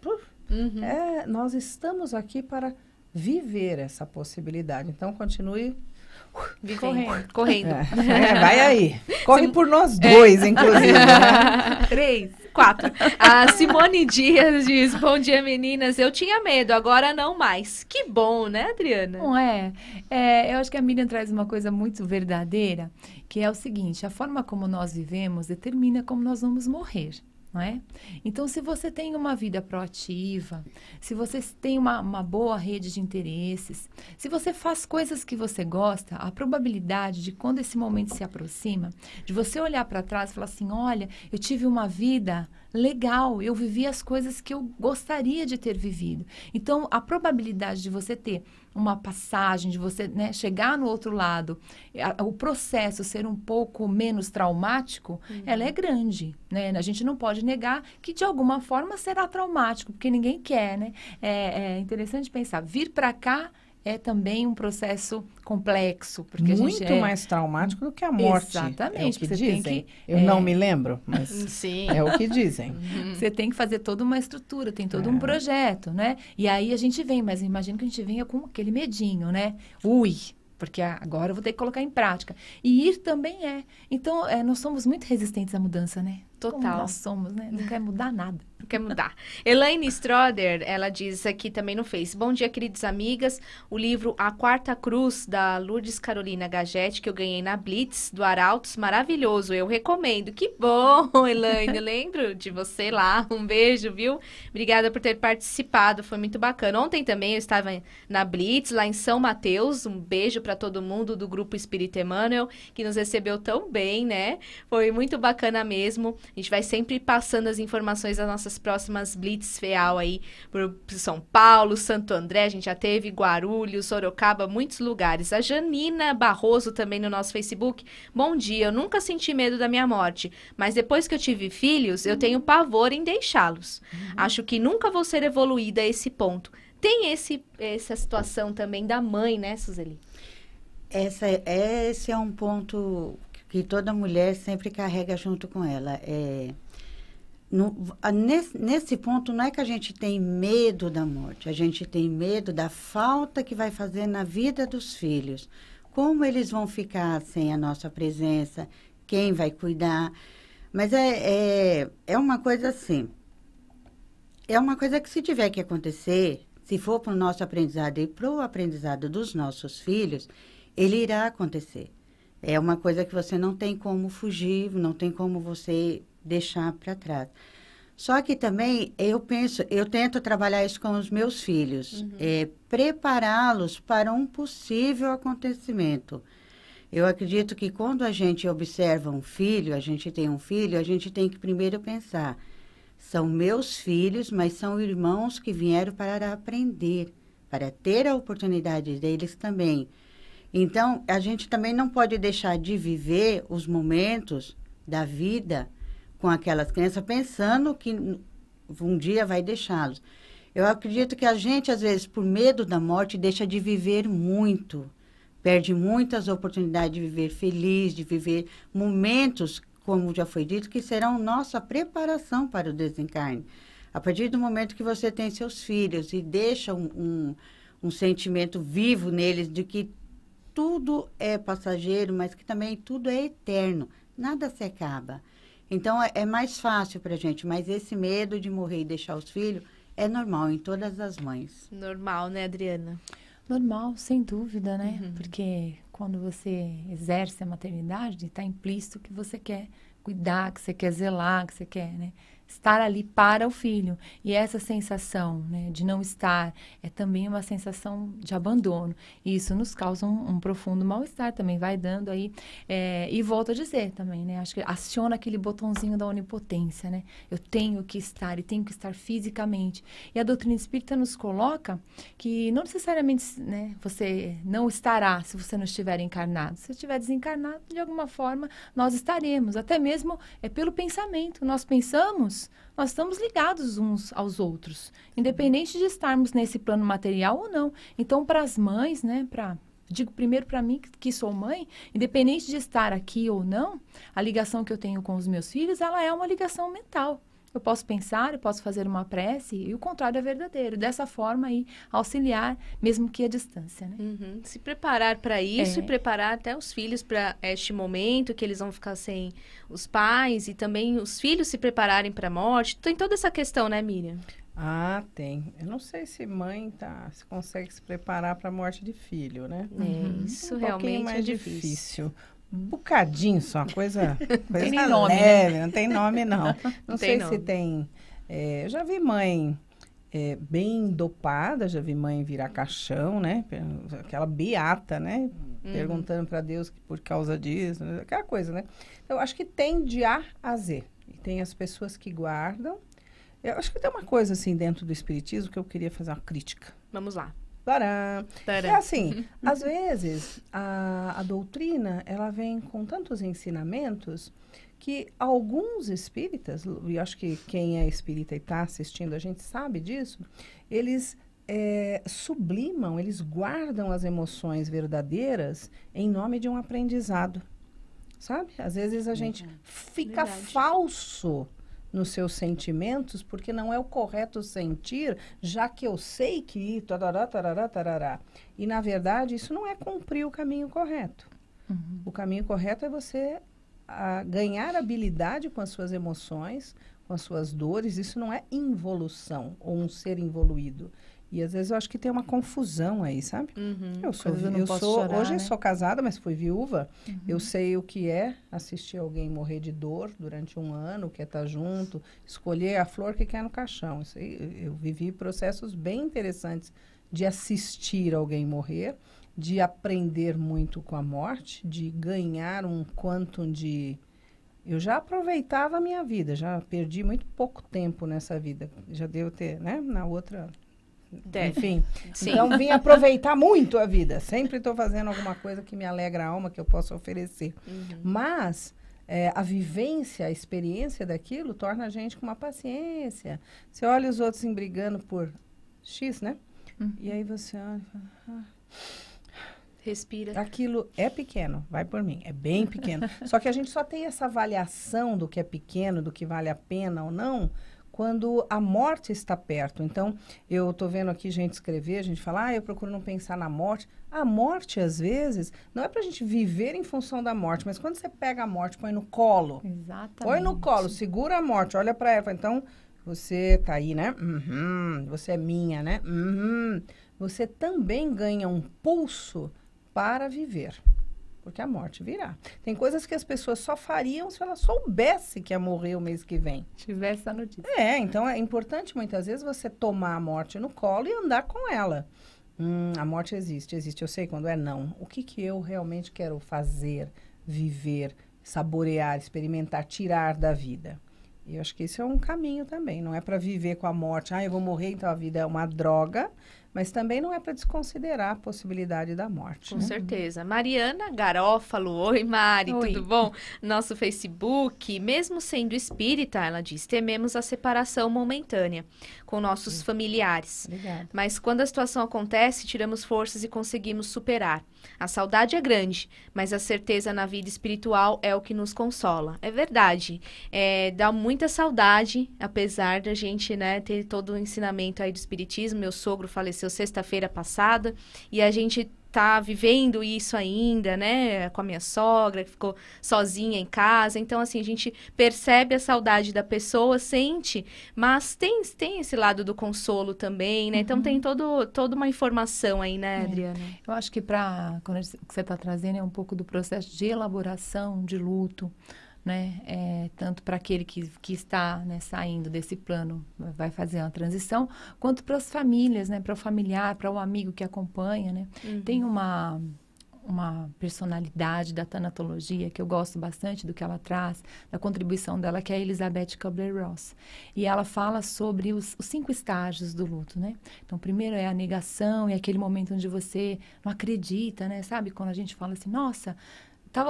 Nós estamos aqui para viver essa possibilidade. Então, continue correndo. Vai aí. Corre por nós dois, inclusive. Né? 3, 4. A Simone Dias diz, bom dia, meninas. Eu tinha medo, agora não mais. Que bom, né, Adriana? Não é? Eu acho que a Miriam traz uma coisa muito verdadeira, que é o seguinte, a forma como nós vivemos determina como nós vamos morrer. Não é? Então, se você tem uma vida proativa, se você tem uma boa rede de interesses, se você faz coisas que você gosta, a probabilidade de quando esse momento se aproxima, de você olhar para trás e falar assim, olha, eu tive uma vida legal, eu vivi as coisas que eu gostaria de ter vivido. Então, a probabilidade de você ter uma passagem, de você, né, chegar no outro lado, o processo ser um pouco menos traumático, ela é grande, né? A gente não pode negar que, de alguma forma, será traumático, porque ninguém quer, né? É interessante pensar, vir para cá é também um processo complexo. Porque muito a gente mais traumático do que a morte. Exatamente. É o que dizem. Eu não me lembro, mas sim. É o que dizem. Você tem que fazer toda uma estrutura, tem todo um projeto, né? E aí a gente vem, mas imagino que a gente venha com aquele medinho, né? Porque agora eu vou ter que colocar em prática. E ir também é. Então, nós somos muito resistentes à mudança, né? Total. Como nós somos, né? Não quer mudar nada. Não quer mudar. Elaine Stroder, ela diz aqui também no Face. Bom dia, queridas amigas. O livro A Quarta Cruz, da Lourdes Carolina Gagetti, que eu ganhei na Blitz, do Arautos, maravilhoso. Eu recomendo. Que bom, Elaine. Eu lembro de você lá. Um beijo, viu? Obrigada por ter participado. Foi muito bacana. Ontem também eu estava na Blitz, lá em São Mateus. Um beijo para todo mundo do Grupo Espírita Emmanuel, que nos recebeu tão bem, né? Foi muito bacana mesmo. A gente vai sempre passando as informações das nossas próximas Blitz FEAL aí por São Paulo, Santo André, a gente já teve Guarulhos, Sorocaba, muitos lugares. A Janina Barroso também no nosso Facebook. Bom dia, eu nunca senti medo da minha morte, mas depois que eu tive filhos, eu tenho pavor em deixá-los. Acho que nunca vou ser evoluída a esse ponto. Tem essa situação também da mãe, né, Suzeli? Esse é um ponto que toda mulher sempre carrega junto com ela. Nesse ponto, não é que a gente tem medo da morte, a gente tem medo da falta que vai fazer na vida dos filhos. Como eles vão ficar sem a nossa presença, quem vai cuidar. Mas é uma coisa assim, é uma coisa que se tiver que acontecer, se for para o nosso aprendizado e para o aprendizado dos nossos filhos, ele irá acontecer. É uma coisa que você não tem como fugir, não tem como você deixar para trás. Só que também eu tento trabalhar isso com os meus filhos, prepará-los para um possível acontecimento. Eu acredito que quando a gente observa um filho, a gente tem um filho, a gente tem que primeiro pensar, são meus filhos, mas são irmãos que vieram para aprender, para ter a oportunidade deles também. Então, a gente também não pode deixar de viver os momentos da vida com aquelas crianças, pensando que um dia vai deixá-los. Eu acredito que a gente, às vezes, por medo da morte, deixa de viver muito. Perde muitas oportunidades de viver feliz, de viver momentos, como já foi dito, que serão nossa preparação para o desencarne. A partir do momento que você tem seus filhos e deixa um sentimento vivo neles de que tudo é passageiro, mas que também tudo é eterno. Nada se acaba. Então, é mais fácil para a gente, mas esse medo de morrer e deixar os filhos é normal em todas as mães. Normal, né, Adriana? Normal, sem dúvida, né? Porque quando você exerce a maternidade, está implícito que você quer cuidar, que você quer zelar, que você quer, né, estar ali para o filho. E essa sensação, né, de não estar é também uma sensação de abandono. E isso nos causa um profundo mal-estar também, vai dando aí. E volto a dizer também, né, acho que aciona aquele botãozinho da onipotência, né? Eu tenho que estar e tenho que estar fisicamente. E a doutrina espírita nos coloca que não necessariamente, né, você não estará se você não estiver encarnado. Se estiver desencarnado, de alguma forma, nós estaremos. Até mesmo pelo pensamento. Nós pensamos, nós estamos ligados uns aos outros, independente de estarmos nesse plano material ou não. Então, para as mães, né, digo primeiro para mim, que sou mãe, independente de estar aqui ou não, a ligação que eu tenho com os meus filhos, ela é uma ligação mental. Eu posso pensar, eu posso fazer uma prece, e o contrário é verdadeiro. Dessa forma, aí, auxiliar, mesmo que à distância, né? Se preparar para isso e preparar até os filhos para este momento que eles vão ficar sem os pais, e também os filhos se prepararem para a morte. Tem toda essa questão, né, Miriam? Ah, tem. Eu não sei se mãe se consegue se preparar para a morte de filho, né? Isso um realmente mais é difícil. Um bocadinho só, coisa tem nem nome, leve, né? Não tem nome, não. Não sei nome. se tem... eu já vi mãe bem dopada, já vi mãe virar caixão, né? Aquela beata, né? Perguntando para Deus que por causa disso, né? Aquela coisa, né? Eu acho que tem de A a Z. E tem as pessoas que guardam. Eu acho que tem uma coisa, assim, dentro do espiritismo que eu queria fazer uma crítica. Vamos lá. Tcharam. É assim, às vezes a doutrina, ela vem com tantos ensinamentos que alguns espíritas, e acho que quem é espírita e está assistindo, a gente sabe disso, eles sublimam, eles guardam as emoções verdadeiras em nome de um aprendizado, sabe? Às vezes a gente fica falso nos seus sentimentos, porque não é o correto sentir, já que eu sei que... Tarará. E, na verdade, isso não é cumprir o caminho correto. O caminho correto é você ganhar habilidade com as suas emoções, com as suas dores. Isso não é involução ou um ser involuído. E, às vezes, eu acho que tem uma confusão aí, sabe? Hoje eu sou casada, mas fui viúva. Eu sei o que é assistir alguém morrer de dor durante um ano, o que é estar junto, escolher a flor que quer no caixão. Isso aí, eu vivi processos bem interessantes de assistir alguém morrer, de aprender muito com a morte, de ganhar um quantum de... Eu já aproveitava a minha vida, já perdi muito pouco tempo nessa vida. Já devo ter, né, na outra... Enfim, então vim aproveitar muito a vida. Sempre estou fazendo alguma coisa que me alegra a alma, que eu possa oferecer. Mas a vivência, a experiência daquilo torna a gente com uma paciência. Você olha os outros brigando por X, né? E aí você olha e fala... Respira. Aquilo é pequeno, vai por mim, é bem pequeno. Só que a gente só tem essa avaliação do que é pequeno, do que vale a pena ou não, quando a morte está perto. Então, eu estou vendo aqui gente escrever, a gente fala, eu procuro não pensar na morte. A morte, às vezes, não é para a gente viver em função da morte, mas quando você pega a morte, põe no colo. Exatamente. Põe no colo, segura a morte, olha para ela, fala, então, você tá aí, né? Você é minha, né? Você também ganha um pulso para viver. porque a morte virá. Tem coisas que as pessoas só fariam se elas soubessem que ia morrer o mês que vem. Tivesse essa notícia. Então é importante muitas vezes você tomar a morte no colo e andar com ela. A morte existe, eu sei quando é não. O que eu realmente quero fazer, viver, saborear, experimentar, tirar da vida? E eu acho que esse é um caminho também. Não é para viver com a morte. Eu vou morrer, então a vida é uma droga. Mas também não é para desconsiderar a possibilidade da morte. Com certeza. Mariana Garófalo. Oi, Mari, Oi. tudo bom? Nosso Facebook, mesmo sendo espírita, ela diz, tememos a separação momentânea com nossos familiares. Obrigada. Mas quando a situação acontece, tiramos forças e conseguimos superar. A saudade é grande, mas a certeza na vida espiritual é o que nos consola. É verdade. Dá muita saudade, apesar da gente, né, ter todo o ensinamento aí do espiritismo. Meu sogro faleceu sexta-feira passada e a gente tá vivendo isso ainda, né, com a minha sogra, que ficou sozinha em casa. Então, assim, a gente percebe a saudade da pessoa, sente, mas tem esse lado do consolo também, né? Então, tem toda uma informação aí, né, Adriana? Eu acho que quando você está trazendo é um pouco do processo de elaboração de luto, né? Tanto para aquele que está, né, saindo desse plano, vai fazer uma transição, quanto para as famílias, né? Para o familiar, para o amigo que acompanha, né? Tem uma personalidade da tanatologia que eu gosto bastante do que ela traz, da contribuição dela, que é a Elizabeth Kubler-Ross. E ela fala sobre os 5 estágios do luto, né? Então, primeiro é a negação, é aquele momento onde você não acredita, né? Sabe? Quando a gente fala assim, nossa,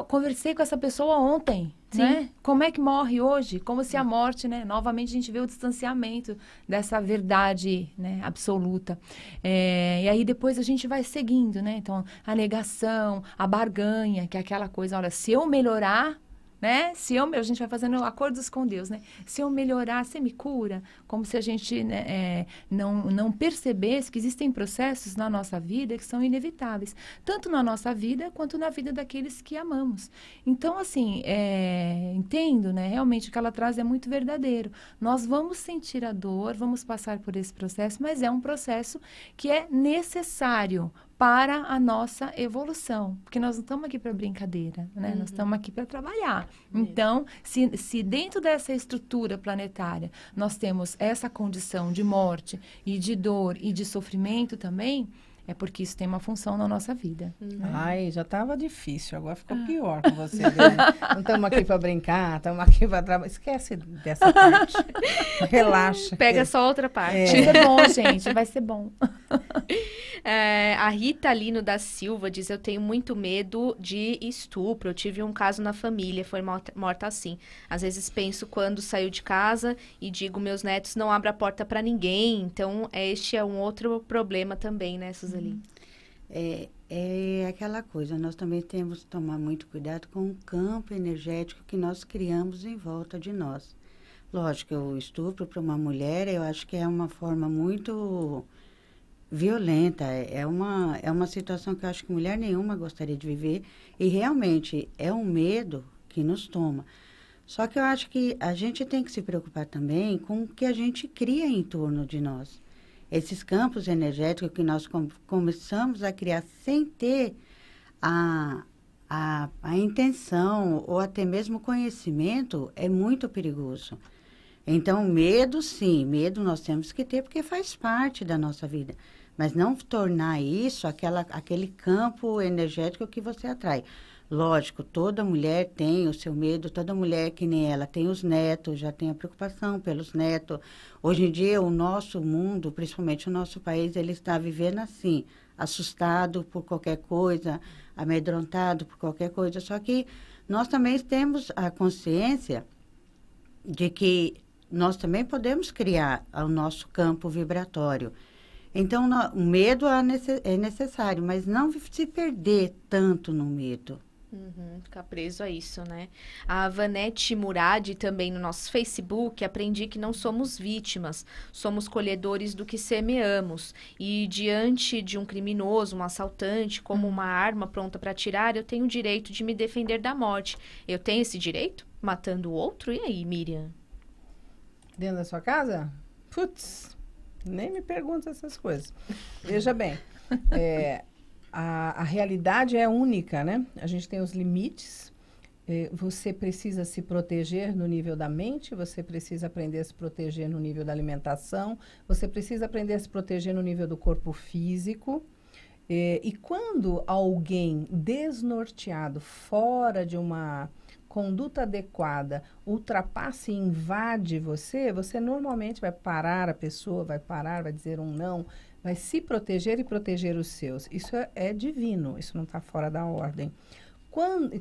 conversei com essa pessoa ontem, né? Como é que morre hoje? Como se a morte, né? Novamente a gente vê o distanciamento dessa verdade, né, absoluta. E aí depois a gente vai seguindo, né? Então, a negação, a barganha, que é aquela coisa, olha, se eu melhorar, né? A gente vai fazendo acordos com Deus, né? Se eu melhorar, você me cura. Como se a gente, né, não percebesse que existem processos na nossa vida que são inevitáveis. Tanto na nossa vida, quanto na vida daqueles que amamos. Então, assim, entendo, né? Realmente o que ela traz é muito verdadeiro. Nós vamos sentir a dor, vamos passar por esse processo, mas é um processo que é necessário para a nossa evolução, porque nós não estamos aqui para brincadeira, né? Nós estamos aqui para trabalhar. Então, se dentro dessa estrutura planetária nós temos essa condição de morte e de dor e de sofrimento também, é porque isso tem uma função na nossa vida. Ai, já estava difícil, agora ficou pior com você. Né? Não estamos aqui para brincar, estamos aqui para trabalhar. Esquece dessa parte. Relaxa. Pega só outra parte. Vai ser bom, gente, vai ser bom. A Rita Lino da Silva diz, eu tenho muito medo de estupro. Eu tive um caso na família, foi morta assim. Às vezes penso quando saiu de casa e digo, meus netos não abrem a porta para ninguém. Então, este é um outro problema também, né, Suzeli? É aquela coisa, nós também temos que tomar muito cuidado com o campo energético que nós criamos em volta de nós. Lógico, o estupro para uma mulher, eu acho que é uma forma muito violenta, é uma situação que eu acho que mulher nenhuma gostaria de viver e realmente é um medo que nos toma. Só que eu acho que a gente tem que se preocupar também com o que a gente cria em torno de nós. Esses campos energéticos que nós começamos a criar sem ter a intenção ou até mesmo conhecimento é muito perigoso. Então, medo, sim, medo nós temos que ter porque faz parte da nossa vida. Mas não tornar isso aquele campo energético que você atrai. Lógico, toda mulher tem o seu medo, toda mulher que nem ela tem os netos, já tem a preocupação pelos netos. Hoje em dia, o nosso mundo, principalmente o nosso país, ele está vivendo assim, assustado por qualquer coisa, amedrontado por qualquer coisa. Só que nós também temos a consciência de que nós também podemos criar o nosso campo vibratório. Então, o medo é necessário, mas não se perder tanto no medo. Ficar preso a isso, né? A Vanete Murad também no nosso Facebook, aprendi que não somos vítimas, somos colhedores do que semeamos. E diante de um criminoso, um assaltante, como uma arma pronta para atirar, eu tenho o direito de me defender da morte. Eu tenho esse direito? Matando o outro? E aí, Miriam? Dentro da sua casa? Putz, nem me pergunta essas coisas. Veja bem, A realidade é única, né? A gente tem os limites. Você precisa se proteger no nível da mente, você precisa aprender a se proteger no nível da alimentação, você precisa aprender a se proteger no nível do corpo físico. E quando alguém desnorteado, fora de uma conduta adequada, ultrapassa e invade você, você normalmente vai parar a pessoa, vai dizer um não, vai se proteger e proteger os seus. Isso é divino, isso não está fora da ordem.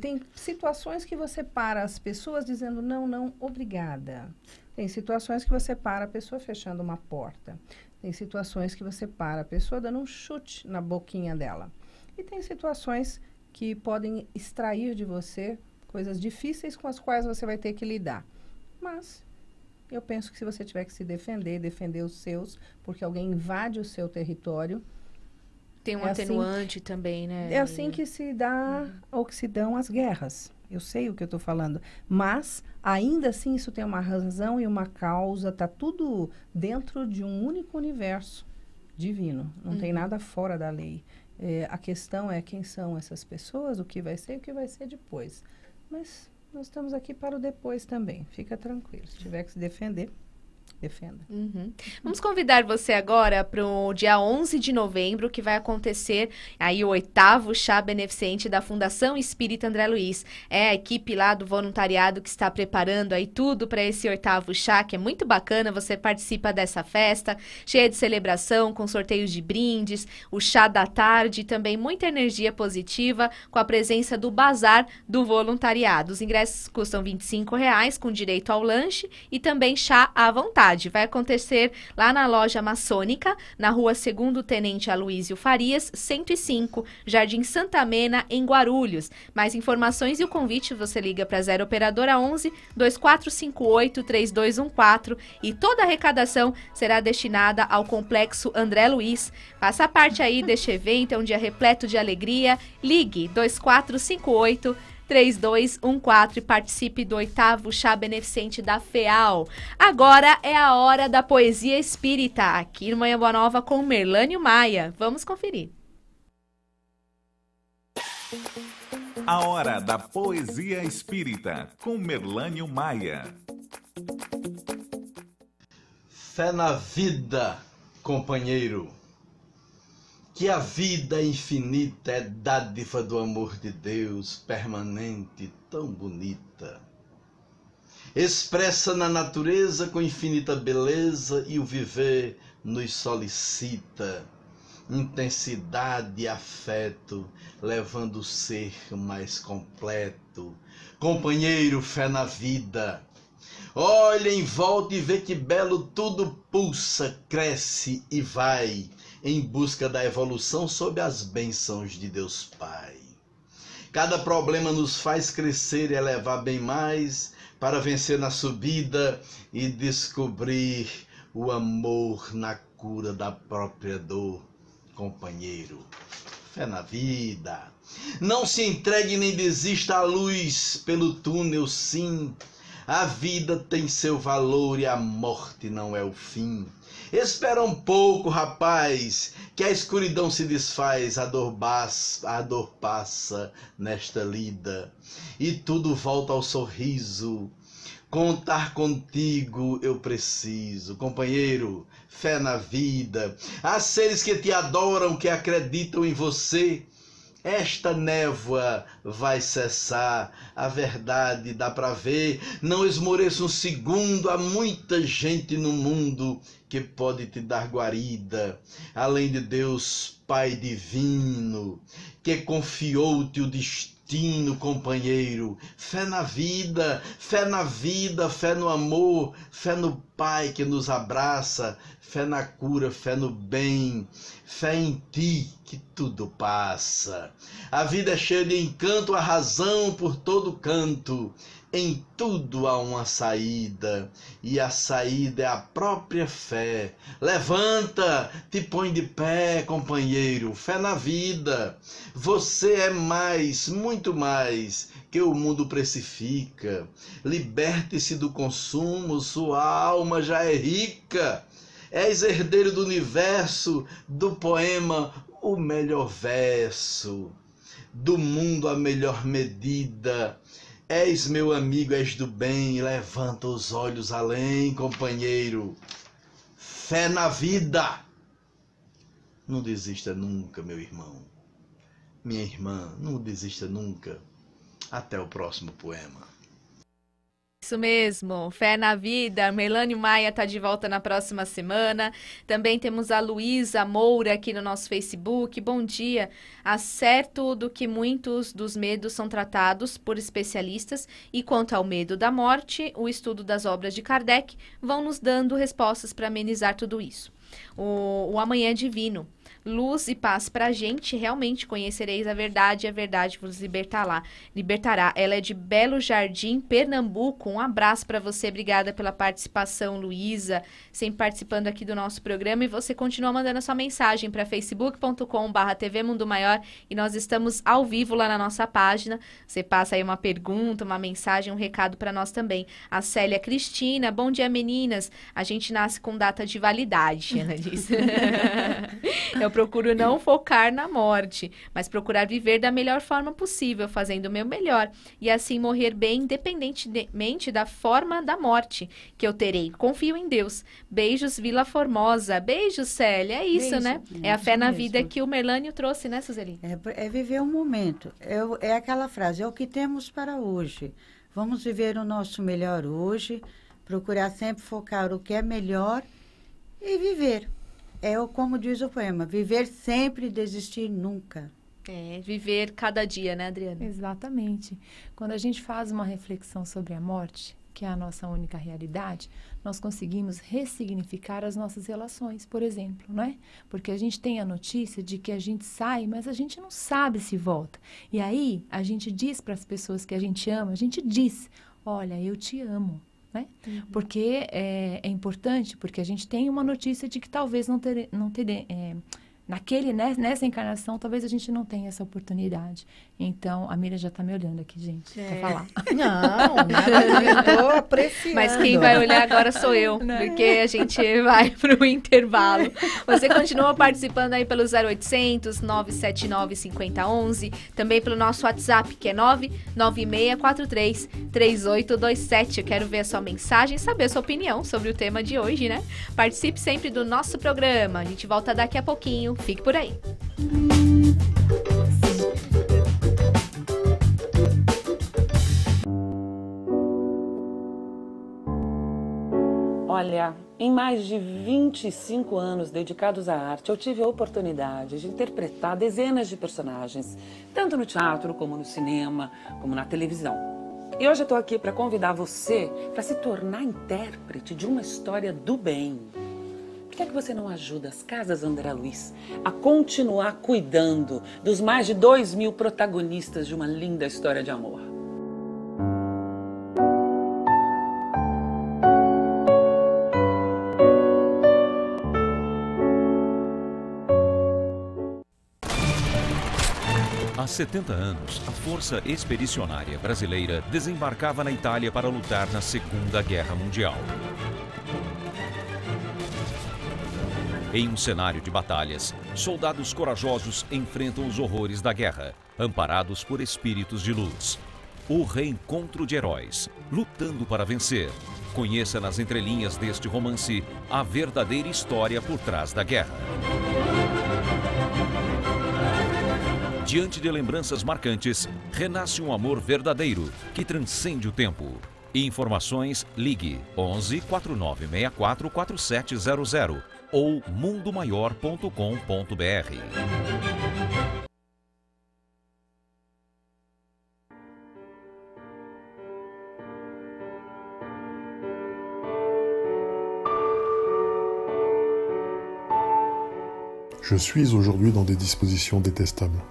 Tem situações que você para as pessoas dizendo não, obrigada. Tem situações que você para a pessoa fechando uma porta. Tem situações que você para a pessoa dando um chute na boquinha dela. E tem situações que podem extrair de você coisas difíceis com as quais você vai ter que lidar. Mas eu penso que se você tiver que se defender os seus, porque alguém invade o seu território... Tem um atenuante também, né? É assim que se dá, ou que se dão as guerras. Eu sei o que eu estou falando. Mas, ainda assim, isso tem uma razão e uma causa. Está tudo dentro de um único universo divino. Não tem nada fora da lei. A questão é quem são essas pessoas, o que vai ser e o que vai ser depois. Mas nós estamos aqui para o depois também. Fica tranquilo. Se tiver que se defender, defenda. Vamos convidar você agora para o dia 11 de novembro, que vai acontecer aí o 8º chá beneficente da Fundação Espírita André Luiz. É a equipe lá do voluntariado que está preparando aí tudo para esse 8º chá, que é muito bacana. Você participa dessa festa, cheia de celebração, com sorteios de brindes, o chá da tarde, também muita energia positiva, com a presença do bazar do voluntariado. Os ingressos custam R$ 25,00, com direito ao lanche e também chá à vontade. Vai acontecer lá na loja maçônica, na rua 2º Tenente Aloísio Farias, 105, Jardim Santa Mena, em Guarulhos. Mais informações e o convite você liga para 0 Operadora 11 2458 3214 e toda a arrecadação será destinada ao Complexo André Luiz. Faça parte aí deste evento, é um dia repleto de alegria. Ligue 2458 3214 e participe do 8º chá beneficente da FEAL. Agora é a hora da poesia espírita, aqui no Manhã Boa Nova com Merlânio Maia. Vamos conferir. A hora da poesia espírita com Merlânio Maia. Fé na vida, companheiro. Que a vida infinita é dádiva do amor de Deus, permanente, tão bonita. Expressa na natureza com infinita beleza e o viver nos solicita. Intensidade e afeto, levando o ser mais completo. Companheiro, fé na vida. Olha em volta e vê que belo tudo pulsa, cresce e vai, em busca da evolução sob as bênçãos de Deus Pai. Cada problema nos faz crescer e elevar bem mais, para vencer na subida e descobrir o amor na cura da própria dor. Companheiro, fé na vida. Não se entregue nem desista à luz pelo túnel, sim. A vida tem seu valor e a morte não é o fim. Espera um pouco, rapaz, que a escuridão se desfaz, a dor passa nesta lida e tudo volta ao sorriso. Contar contigo eu preciso, companheiro, fé na vida. Há seres que te adoram, que acreditam em você. Esta névoa vai cessar, a verdade dá para ver. Não esmoreça um segundo, há muita gente no mundo que pode te dar guarida. Além de Deus, Pai divino, que confiou-te o destino, companheiro. Fé na vida, fé na vida, fé no amor, fé no Pai que nos abraça, fé na cura, fé no bem, fé em ti que tudo passa. A vida é cheia de encanto, a razão por todo canto. Em tudo há uma saída, e a saída é a própria fé. Levanta, te põe de pé, companheiro, fé na vida. Você é mais, muito mais, que o mundo precifica. Liberte-se do consumo, sua alma já é rica. És herdeiro do universo, do poema o melhor verso, do mundo a melhor medida. És meu amigo, és do bem, levanta os olhos além, companheiro. Fé na vida. Não desista nunca, meu irmão. Minha irmã, não desista nunca. Até o próximo poema. Isso mesmo, fé na vida. Melânio Maia está de volta na próxima semana. Também temos a Luísa Moura aqui no nosso Facebook. Bom dia. Acerto do que muitos dos medos são tratados por especialistas e quanto ao medo da morte, o estudo das obras de Kardec vão nos dando respostas para amenizar tudo isso. O amanhã é divino. Luz e paz pra gente, realmente conhecereis a verdade e a verdade vos libertará. Ela é de Belo Jardim, Pernambuco. Um abraço para você, obrigada pela participação, Luísa, sempre participando aqui do nosso programa, e você continua mandando a sua mensagem para facebook.com/TV Mundo Maior, e nós estamos ao vivo lá na nossa página. Você passa aí uma pergunta, uma mensagem, um recado para nós também. A Célia Cristina, bom dia meninas, a gente nasce com data de validade, ela disse. Eu procuro não focar na morte, mas procurar viver da melhor forma possível, fazendo o meu melhor, e assim morrer bem, independentemente da forma da morte que eu terei. Confio em Deus. Beijos, Vila Formosa. Beijos, Célia. É isso, né? É a fé na vida que o Merlânio trouxe, né, Suzeli? É viver o momento. É aquela frase, é o que temos para hoje. Vamos viver o nosso melhor hoje, procurar sempre focar o que é melhor e viver. Como diz o poema, viver sempre e desistir nunca. Viver cada dia, né, Adriana? Exatamente. Quando a gente faz uma reflexão sobre a morte, que é a nossa única realidade, nós conseguimos ressignificar as nossas relações, por exemplo, não é? Porque a gente tem a notícia de que a gente sai, mas a gente não sabe se volta. E aí, a gente diz para as pessoas que a gente ama, a gente diz, olha, eu te amo. Né? Uhum. Porque é importante, porque a gente tem uma notícia de que talvez nessa encarnação, talvez a gente não tenha essa oportunidade. Então, a Miriam já está me olhando aqui, gente, para falar. Não, nada, eu estou apreciando. Mas quem vai olhar agora sou eu, porque a gente vai para o intervalo. Você continua participando aí pelo 0800 979 5011, também pelo nosso WhatsApp, que é 99643 3827. Eu quero ver a sua mensagem, saber a sua opinião sobre o tema de hoje, né? Participe sempre do nosso programa. A gente volta daqui a pouquinho. Fique por aí. Olha, em mais de 25 anos dedicados à arte, eu tive a oportunidade de interpretar dezenas de personagens, tanto no teatro, como no cinema, como na televisão. E hoje eu estou aqui para convidar você para se tornar intérprete de uma história do bem. Por que é que você não ajuda as Casas André Luiz a continuar cuidando dos mais de 2.000 protagonistas de uma linda história de amor? Há 70 anos, a Força Expedicionária Brasileira desembarcava na Itália para lutar na Segunda Guerra Mundial. Em um cenário de batalhas, soldados corajosos enfrentam os horrores da guerra, amparados por espíritos de luz. O reencontro de heróis, lutando para vencer. Conheça nas entrelinhas deste romance a verdadeira história por trás da guerra. Diante de lembranças marcantes, renasce um amor verdadeiro que transcende o tempo. Informações, ligue 11 4964 4700 ou mundomaior.com.br. Je suis aujourd'hui dans des dispositions détestables.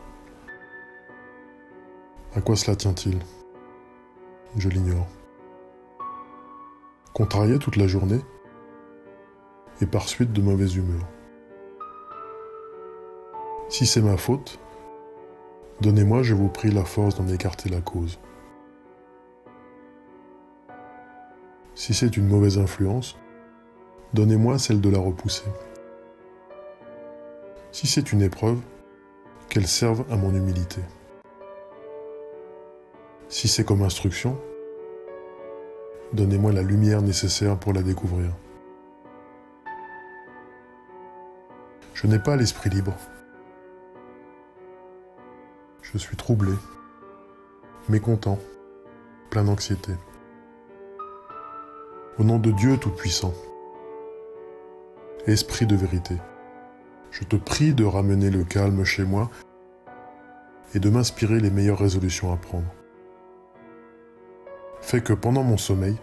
À quoi cela tient-il? Je l'ignore. Contrarié toute la journée et par suite de mauvaise humeur. Si c'est ma faute, donnez-moi, je vous prie, la force d'en écarter la cause. Si c'est une mauvaise influence, donnez-moi celle de la repousser. Si c'est une épreuve, qu'elles servent à mon humilité. Si c'est comme instruction, donnez-moi la lumière nécessaire pour la découvrir. Je n'ai pas l'esprit libre. Je suis troublé, mécontent, plein d'anxiété. Au nom de Dieu Tout-Puissant, Esprit de vérité, je te prie de ramener le calme chez moi et de m'inspirer les meilleures résolutions à prendre. Fais que pendant mon sommeil,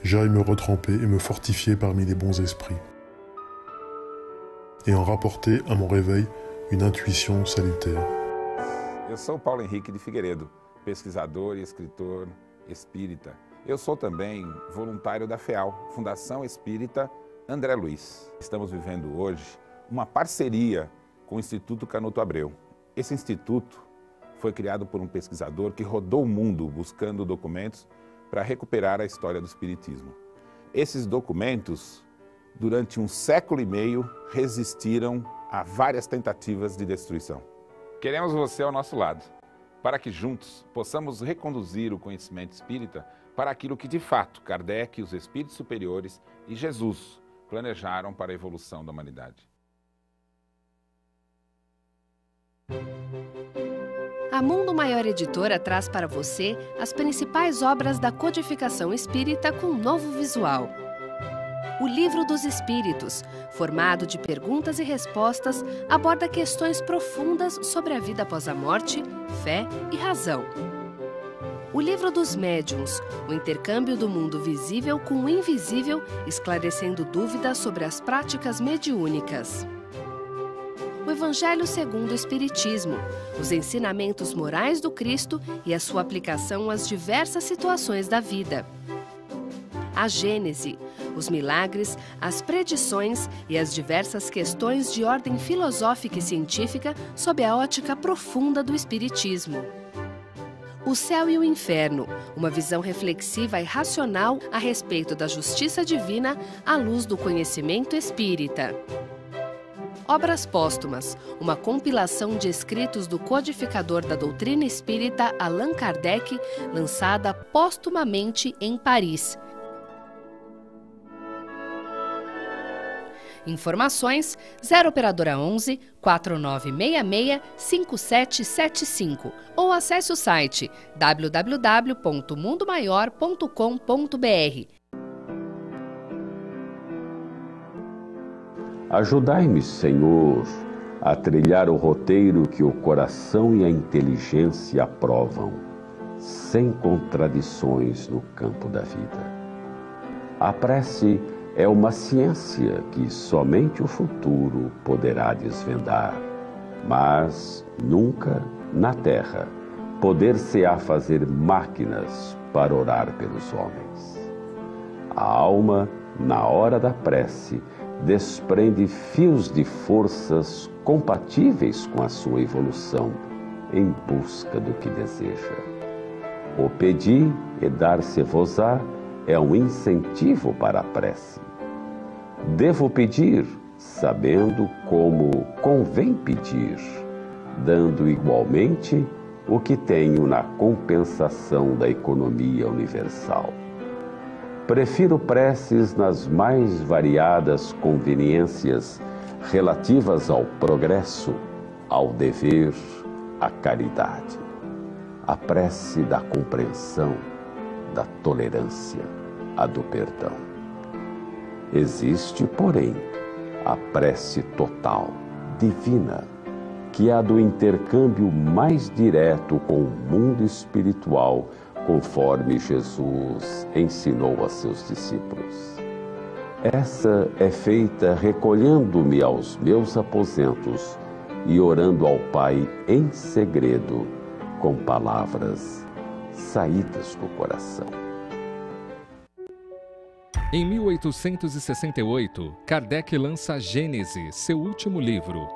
j'aille me retremper et me fortifier parmi les bons esprits, et en rapporter à mon réveil une intuition salutaire. Eu sou Paulo Henrique de Figueiredo, pesquisador e escritor espírita. Eu sou também voluntário da FEAL, Fundação Espírita André Luiz. Estamos vivendo hoje uma parceria com o Instituto Canuto Abreu. Esse instituto foi criado por um pesquisador que rodou o mundo buscando documentos para recuperar a história do Espiritismo. Esses documentos, durante 1 século e meio, resistiram a várias tentativas de destruição. Queremos você ao nosso lado, para que juntos possamos reconduzir o conhecimento espírita para aquilo que de fato Kardec, os espíritos superiores e Jesus planejaram para a evolução da humanidade. A Mundo Maior Editora traz para você as principais obras da codificação espírita com um novo visual. O Livro dos Espíritos, formado de perguntas e respostas, aborda questões profundas sobre a vida após a morte, fé e razão. O Livro dos Médiuns, o intercâmbio do mundo visível com o invisível, esclarecendo dúvidas sobre as práticas mediúnicas. O Evangelho segundo o Espiritismo, os ensinamentos morais do Cristo e a sua aplicação às diversas situações da vida. A Gênese, os milagres, as predições e as diversas questões de ordem filosófica e científica sob a ótica profunda do Espiritismo. O Céu e o Inferno, uma visão reflexiva e racional a respeito da justiça divina à luz do conhecimento espírita. Obras Póstumas, uma compilação de escritos do codificador da doutrina espírita Allan Kardec, lançada póstumamente em Paris. Informações 0 operadora 11 4966 5775 ou acesse o site www.mundomaior.com.br. Ajudai-me, Senhor, a trilhar o roteiro que o coração e a inteligência aprovam, sem contradições no campo da vida. A prece é uma ciência que somente o futuro poderá desvendar, mas nunca, na terra, poder-se-á fazer máquinas para orar pelos homens. A alma, na hora da prece, desprende fios de forças compatíveis com a sua evolução, em busca do que deseja. O pedir e dar-se-vos-á é um incentivo para a prece. Devo pedir, sabendo como convém pedir, dando igualmente o que tenho na compensação da economia universal. Prefiro preces nas mais variadas conveniências relativas ao progresso, ao dever, à caridade. A prece da compreensão, da tolerância, a do perdão. Existe, porém, a prece total, divina, que é a do intercâmbio mais direto com o mundo espiritual, conforme Jesus ensinou a seus discípulos. Essa é feita recolhendo-me aos meus aposentos e orando ao Pai em segredo, com palavras saídas do coração. Em 1868, Kardec lança a Gênese, seu último livro.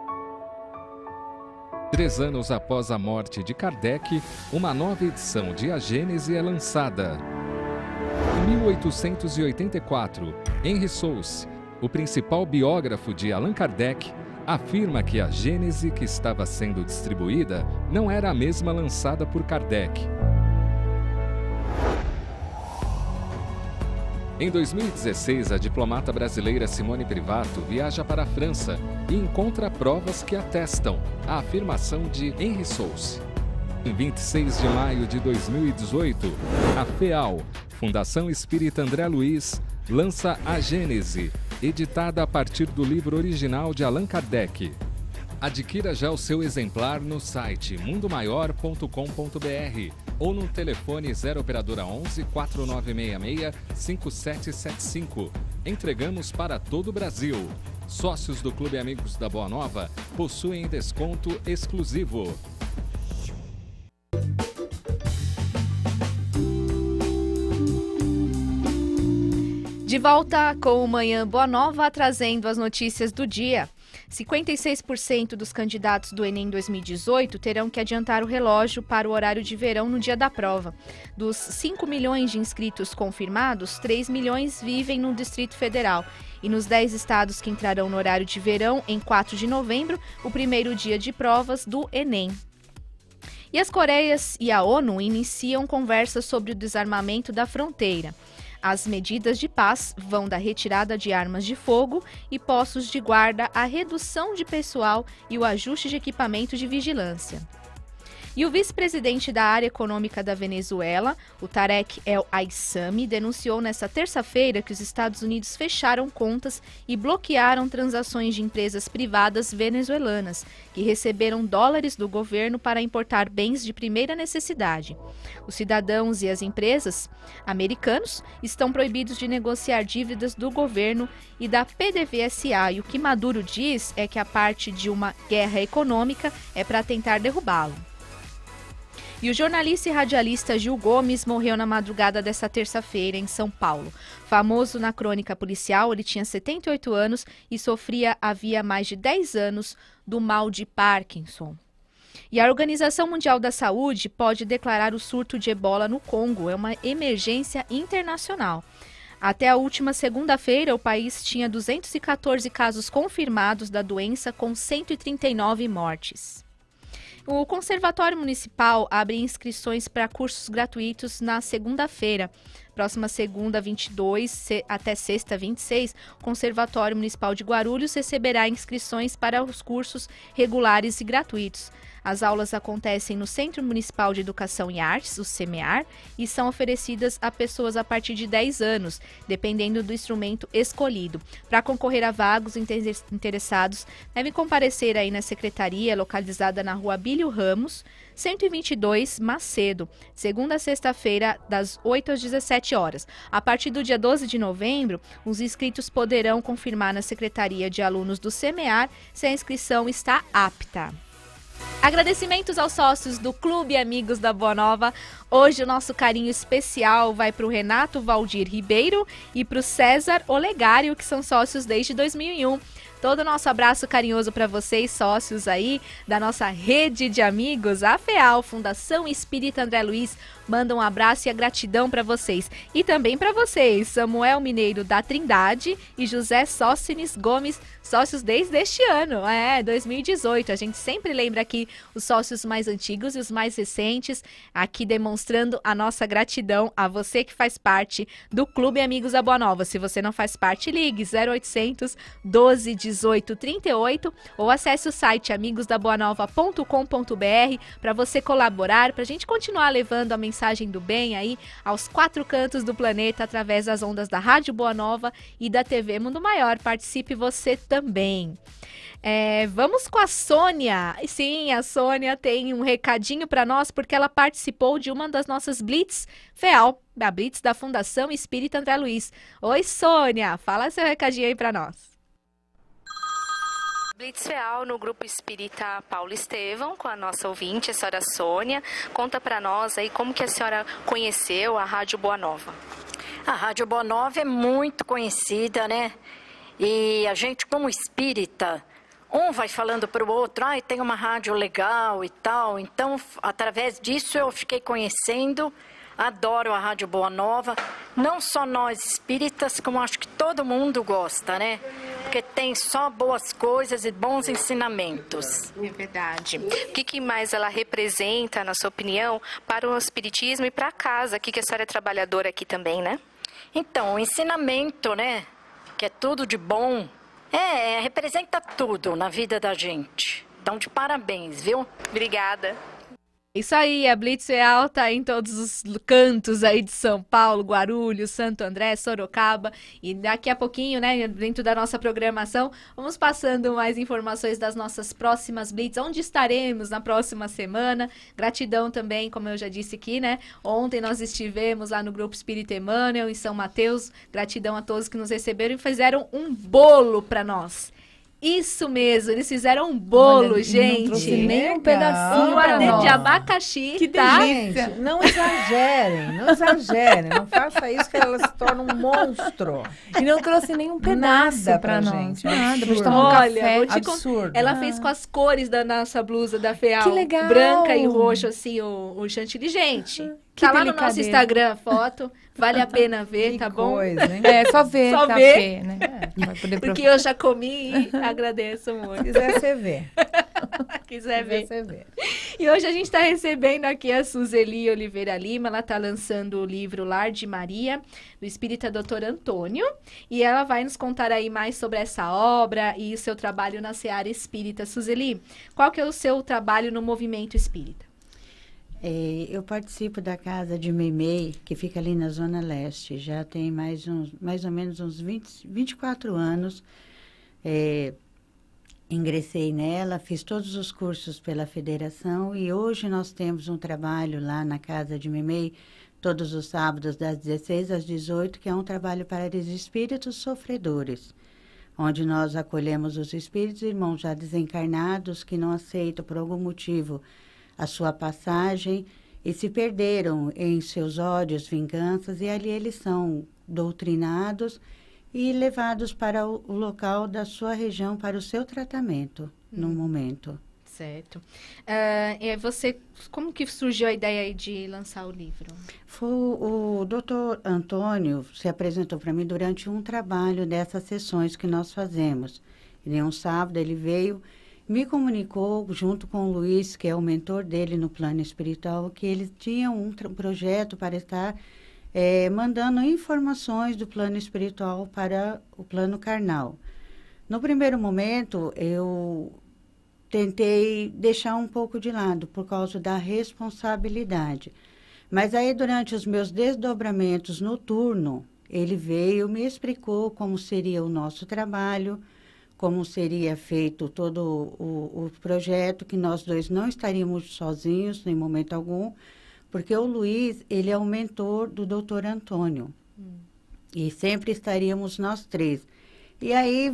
3 anos após a morte de Kardec, uma nova edição de A Gênese é lançada. Em 1884, Henry Souce, o principal biógrafo de Allan Kardec, afirma que a Gênese que estava sendo distribuída não era a mesma lançada por Kardec. Em 2016, a diplomata brasileira Simone Privato viaja para a França e encontra provas que atestam a afirmação de Henri Sousse. Em 26 de maio de 2018, a FEAL, Fundação Espírita André Luiz, lança a Gênese, editada a partir do livro original de Allan Kardec. Adquira já o seu exemplar no site mundomaior.com.br ou no telefone 0 operadora 11 4966 5775. Entregamos para todo o Brasil. Sócios do Clube Amigos da Boa Nova possuem desconto exclusivo. De volta com o Manhã Boa Nova, trazendo as notícias do dia. 56% dos candidatos do Enem 2018 terão que adiantar o relógio para o horário de verão no dia da prova. Dos 5 milhões de inscritos confirmados, 3 milhões vivem no Distrito Federal. E nos 10 estados que entrarão no horário de verão, em 4 de novembro, o primeiro dia de provas do Enem. E as Coreias e a ONU iniciam conversas sobre o desarmamento da fronteira. As medidas de paz vão da retirada de armas de fogo e postos de guarda à redução de pessoal e o ajuste de equipamento de vigilância. E o vice-presidente da área econômica da Venezuela, o Tarek El Aissami, denunciou nesta terça-feira que os Estados Unidos fecharam contas e bloquearam transações de empresas privadas venezuelanas, que receberam dólares do governo para importar bens de primeira necessidade. Os cidadãos e as empresas americanos estão proibidos de negociar dívidas do governo e da PDVSA, e o que Maduro diz é que a parte de uma guerra econômica é para tentar derrubá-lo. E o jornalista e radialista Gil Gomes morreu na madrugada desta terça-feira em São Paulo. Famoso na crônica policial, ele tinha 78 anos e sofria havia mais de 10 anos do mal de Parkinson. E a Organização Mundial da Saúde pode declarar o surto de ebola no Congo. É uma emergência internacional. Até a última segunda-feira, o país tinha 214 casos confirmados da doença, com 139 mortes. O Conservatório Municipal abre inscrições para cursos gratuitos na segunda-feira. Próxima segunda, 22, até sexta, 26, o Conservatório Municipal de Guarulhos receberá inscrições para os cursos regulares e gratuitos. As aulas acontecem no Centro Municipal de Educação e Artes, o CEMEAR, e são oferecidas a pessoas a partir de 10 anos, dependendo do instrumento escolhido. Para concorrer a vagos, interessados devem comparecer aí na secretaria, localizada na Rua Abílio Ramos, 122, Macedo, segunda a sexta-feira, das 8 às 17 horas. A partir do dia 12 de novembro, os inscritos poderão confirmar na Secretaria de Alunos do CEMEAR se a inscrição está apta. Agradecimentos aos sócios do Clube Amigos da Boa Nova. Hoje o nosso carinho especial vai para o Renato Valdir Ribeiro e para o César Olegário, que são sócios desde 2001. Todo o nosso abraço carinhoso para vocês, sócios aí da nossa rede de amigos, a FEAL, Fundação Espírita André Luiz, manda um abraço e a gratidão para vocês. E também para vocês, Samuel Mineiro da Trindade e José Sócines Gomes, sócios desde este ano, 2018. A gente sempre lembra aqui os sócios mais antigos e os mais recentes, aqui demonstrando a nossa gratidão a você que faz parte do Clube Amigos da Boa Nova. Se você não faz parte, ligue 0800 12 18 38 ou acesse o site amigosdaboanova.com.br para você colaborar, para a gente continuar levando a mensagem do bem aí aos 4 cantos do planeta através das ondas da Rádio Boa Nova e da TV Mundo Maior. Participe você também. Vamos com a Sônia. Sim, a Sônia tem um recadinho para nós porque ela participou de uma das nossas Blitz FEAL, da Blitz da Fundação Espírita André Luiz. Oi, Sônia, fala seu recadinho aí para nós. Blitz FEAL no Grupo Espírita Paulo Estevão, com a nossa ouvinte, a senhora Sônia. Conta para nós aí como que a senhora conheceu a Rádio Boa Nova. A Rádio Boa Nova é muito conhecida, né? E a gente, como espírita, um vai falando para o outro, tem uma rádio legal e tal. Então, através disso, eu fiquei conhecendo, adoro a Rádio Boa Nova. Não só nós espíritas, como acho que todo mundo gosta, né? porque tem só boas coisas e bons ensinamentos. É verdade. O que mais ela representa, na sua opinião, para o espiritismo e para a casa, que a senhora é trabalhadora aqui também, né? Então, o ensinamento, né, que é tudo de bom, representa tudo na vida da gente. Então, de parabéns, viu? Obrigada. Isso aí, a Blitz é alta em todos os cantos aí de São Paulo, Guarulhos, Santo André, Sorocaba. E daqui a pouquinho, né, dentro da nossa programação, vamos passando mais informações das nossas próximas Blitz, onde estaremos na próxima semana. Gratidão também, como eu já disse aqui, né? Ontem nós estivemos lá no Grupo Espírita Emmanuel, em São Mateus. Gratidão a todos que nos receberam e fizeram um bolo para nós. Isso mesmo, eles fizeram um bolo, gente. Não trouxe nem um pedacinho de abacaxi, que tá? Gente, não exagerem, não faça isso que elas se tornam um monstro. E não trouxe nenhum pedaço para nós. Nada, pra tomar um café. Absurdo. Ela fez com as cores da nossa blusa da FEAL. Que legal. Branca e roxo, assim, o chantilly. Gente, tá lá no nosso Instagram a foto. Vale a pena ver, tá bom? Coisa, hein? Só ver, só tá ver. Fê, né? Vai poder Porque eu já comi e agradeço muito. Quiser você ver. Quiser ver. E hoje a gente está recebendo aqui a Suzeli Oliveira Lima. Ela está lançando o livro Lar de Maria, do espírita Dr. Antônio. E ela vai nos contar aí mais sobre essa obra e o seu trabalho na seara espírita. Suzeli, qual que é o seu trabalho no movimento espírita? Eu participo da Casa de Meimei, que fica ali na Zona Leste. Já tem mais ou menos uns 24 anos. Ingressei nela, fiz todos os cursos pela federação e hoje nós temos um trabalho lá na Casa de Meimei, todos os sábados das 16 às 18, que é um trabalho para os espíritos sofredores, onde nós acolhemos os espíritos irmãos já desencarnados que não aceitam por algum motivo a sua passagem e se perderam em seus ódios, vinganças, e ali eles são doutrinados e levados para o local da sua região para o seu tratamento no momento. Certo. Você, como que surgiu a ideia aí de lançar o livro? Foi o doutor Antônio se apresentou para mim durante um trabalho dessas sessões que nós fazemos. E um sábado ele veio, me comunicou junto com o Luiz, que é o mentor dele no plano espiritual, que eles tinham um projeto para estar mandando informações do plano espiritual para o plano carnal. No primeiro momento, eu tentei deixar um pouco de lado por causa da responsabilidade. Mas aí, durante os meus desdobramentos no turno, ele veio, me explicou como seria o nosso trabalho, como seria feito todo o projeto, que nós dois não estaríamos sozinhos em momento algum, porque o Luiz, ele é o mentor do doutor Antônio. E sempre estaríamos nós três. E aí,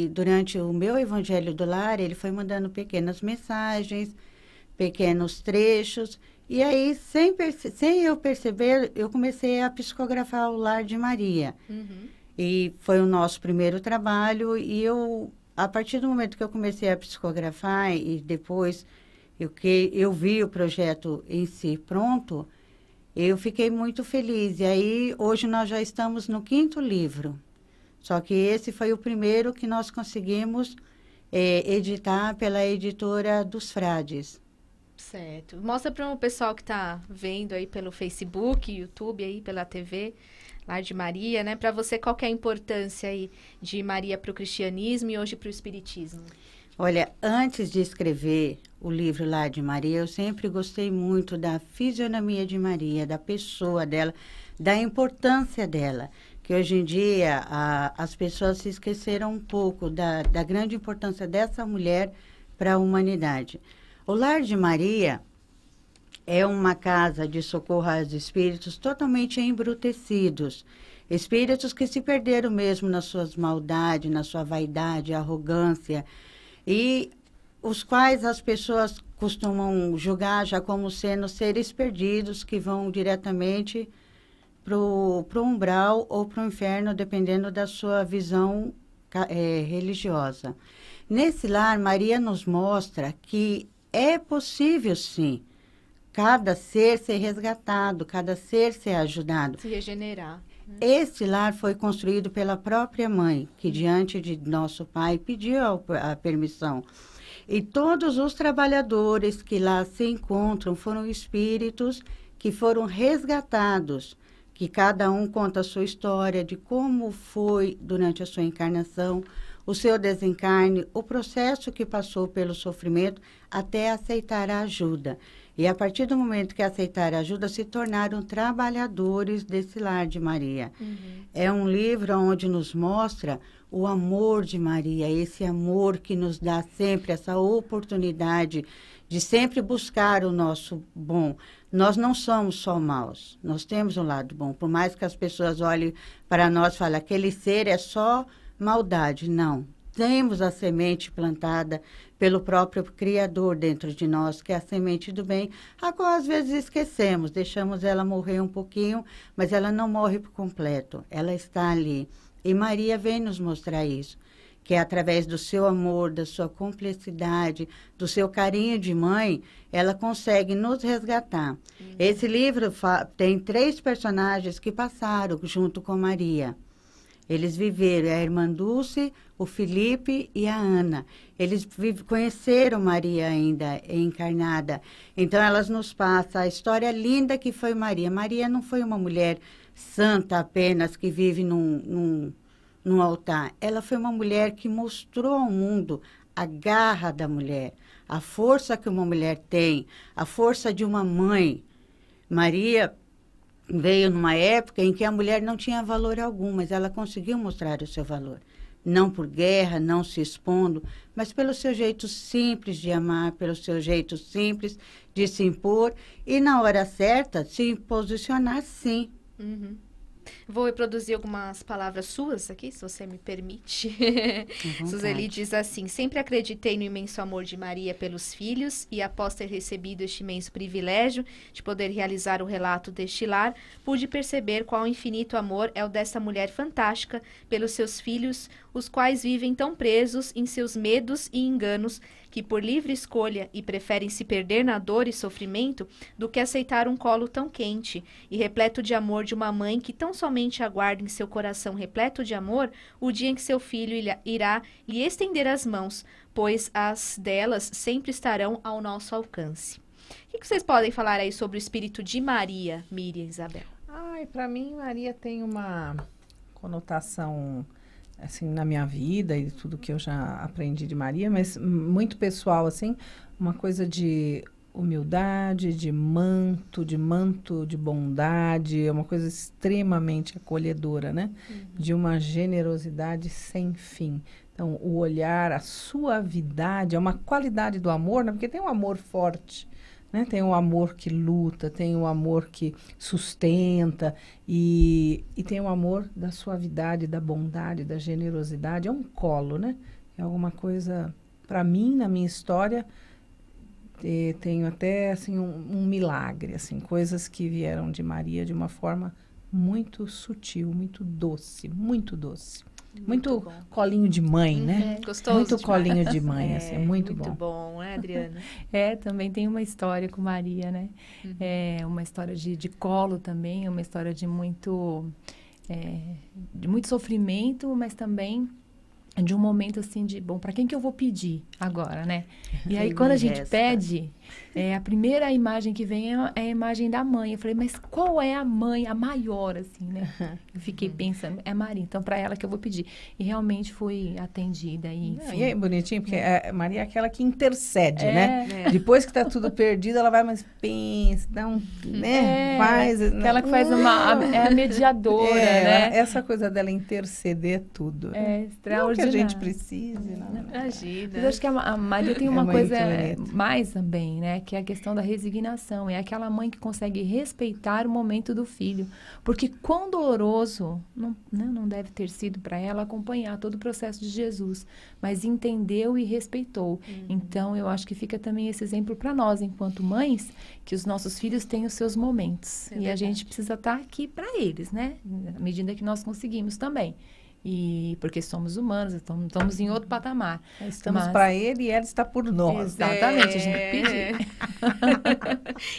durante o meu Evangelho do Lar, ele foi mandando pequenas mensagens, pequenos trechos. E aí, sem eu perceber, eu comecei a psicografar o Lar de Maria. E foi o nosso primeiro trabalho. E a partir do momento que eu comecei a psicografar e depois eu vi o projeto em si pronto, eu fiquei muito feliz. E aí, hoje nós já estamos no 5º livro. Só que esse foi o primeiro que nós conseguimos editar pela editora dos Frades. Certo. Mostra para o pessoal que está vendo aí pelo Facebook, YouTube, aí pela TV, Lar de Maria, né? Para você, qual que é a importância aí de Maria para o cristianismo e hoje para o espiritismo? Olha, antes de escrever o livro Lar de Maria, eu sempre gostei muito da fisionomia de Maria, da pessoa dela, da importância dela. Que hoje em dia as pessoas se esqueceram um pouco da grande importância dessa mulher para a humanidade. O Lar de Maria é uma casa de socorro aos espíritos totalmente embrutecidos. Espíritos que se perderam mesmo nas suas maldades, na sua vaidade, arrogância, e os quais as pessoas costumam julgar já como sendo seres perdidos que vão diretamente pro umbral ou pro inferno, dependendo da sua visão religiosa. Nesse lar, Maria nos mostra que é possível, sim, cada ser resgatado, cada ser ser ajudado. Se regenerar. Esse lar foi construído pela própria mãe, que diante de nosso pai pediu a permissão. E todos os trabalhadores que lá se encontram foram espíritos que foram resgatados, que cada um conta a sua história de como foi durante a sua encarnação, o seu desencarne, o processo que passou pelo sofrimento até aceitar a ajuda. E a partir do momento que aceitaram a ajuda, se tornaram trabalhadores desse lar de Maria. É um livro onde nos mostra o amor de Maria, esse amor que nos dá sempre essa oportunidade de sempre buscar o nosso bom. Nós não somos só maus, nós temos um lado bom. Por mais que as pessoas olhem para nós e falem, aquele ser é só maldade. Não, temos a semente plantada pelo próprio Criador dentro de nós, que é a semente do bem, a qual às vezes esquecemos, deixamos ela morrer um pouquinho, mas ela não morre por completo, ela está ali. E Maria vem nos mostrar isso, que é através do seu amor, da sua cumplicidade, do seu carinho de mãe, ela consegue nos resgatar. Esse livro tem 3 personagens que passaram junto com Maria. Eles viveram, a irmã Dulce, o Felipe e a Ana. Eles conheceram Maria ainda encarnada. Então, elas nos passam a história linda que foi Maria. Maria não foi uma mulher santa apenas que vive num altar. Ela foi uma mulher que mostrou ao mundo a garra da mulher, a força que uma mulher tem, a força de uma mãe. Maria veio numa época em que a mulher não tinha valor algum, mas ela conseguiu mostrar o seu valor. Não por guerra, não se expondo, mas pelo seu jeito simples de amar, pelo seu jeito simples de se impor e, na hora certa, se posicionar sim. Vou reproduzir algumas palavras suas aqui, se você me permite. Suzeli diz assim: sempre acreditei no imenso amor de Maria pelos filhos e após ter recebido este imenso privilégio de poder realizar o relato deste lar, pude perceber qual infinito amor é o desta mulher fantástica pelos seus filhos, os quais vivem tão presos em seus medos e enganos que por livre escolha e preferem se perder na dor e sofrimento do que aceitar um colo tão quente e repleto de amor de uma mãe que tão somente aguarda em seu coração repleto de amor o dia em que seu filho irá lhe estender as mãos, pois as delas sempre estarão ao nosso alcance. O que vocês podem falar aí sobre o espírito de Maria, Miriam, Isabel? Para mim, Maria tem uma conotação assim, na minha vida e tudo que eu já aprendi de Maria, mas muito pessoal, assim, uma coisa de humildade, de manto de bondade, é uma coisa extremamente acolhedora, né? De uma generosidade sem fim. Então, o olhar, a suavidade, é uma qualidade do amor, né? Porque tem um amor forte, né? Tem um amor que luta, tem um amor que sustenta e tem um amor da suavidade, da bondade, da generosidade. É um colo, né? É alguma coisa, para mim, na minha história, tenho até assim, um milagre, assim, coisas que vieram de Maria de uma forma muito sutil, muito doce, muito doce. Muito colinho de mãe, né? Gostoso. Muito colinho de mãe, assim, é muito bom. Muito bom, né, Adriana? Também tem uma história com Maria, né? É uma história de colo também, uma história de muito sofrimento, mas também de um momento assim de, bom, para quem que eu vou pedir agora, né? E aí quando a gente pede, a primeira imagem que vem é a imagem da mãe. Eu falei, mas qual é a mãe, a maior, assim, né? Eu fiquei pensando, é Maria, então para ela que eu vou pedir. E realmente fui atendida. E é bonitinho, porque Maria é aquela que intercede, né? Depois que tá tudo perdido, ela vai, mas pensa, dá um, né? Faz. Aquela que faz é a mediadora, né? Essa coisa dela interceder tudo. É extraordinário. Que a gente precise, né? Imagina. Mas acho que a Maria tem uma coisa mais também, né? Que é a questão da resignação. É aquela mãe que consegue respeitar o momento do filho. Porque quão doloroso não deve ter sido para ela acompanhar todo o processo de Jesus. Mas entendeu e respeitou. Então, eu acho que fica também esse exemplo para nós, enquanto mães, que os nossos filhos têm os seus momentos. E a gente precisa estar aqui para eles, né? À medida que nós conseguimos também. E porque somos humanos, então estamos em outro patamar. Estamos para ele e ela está por nós. Exatamente, a gente tem que pedir.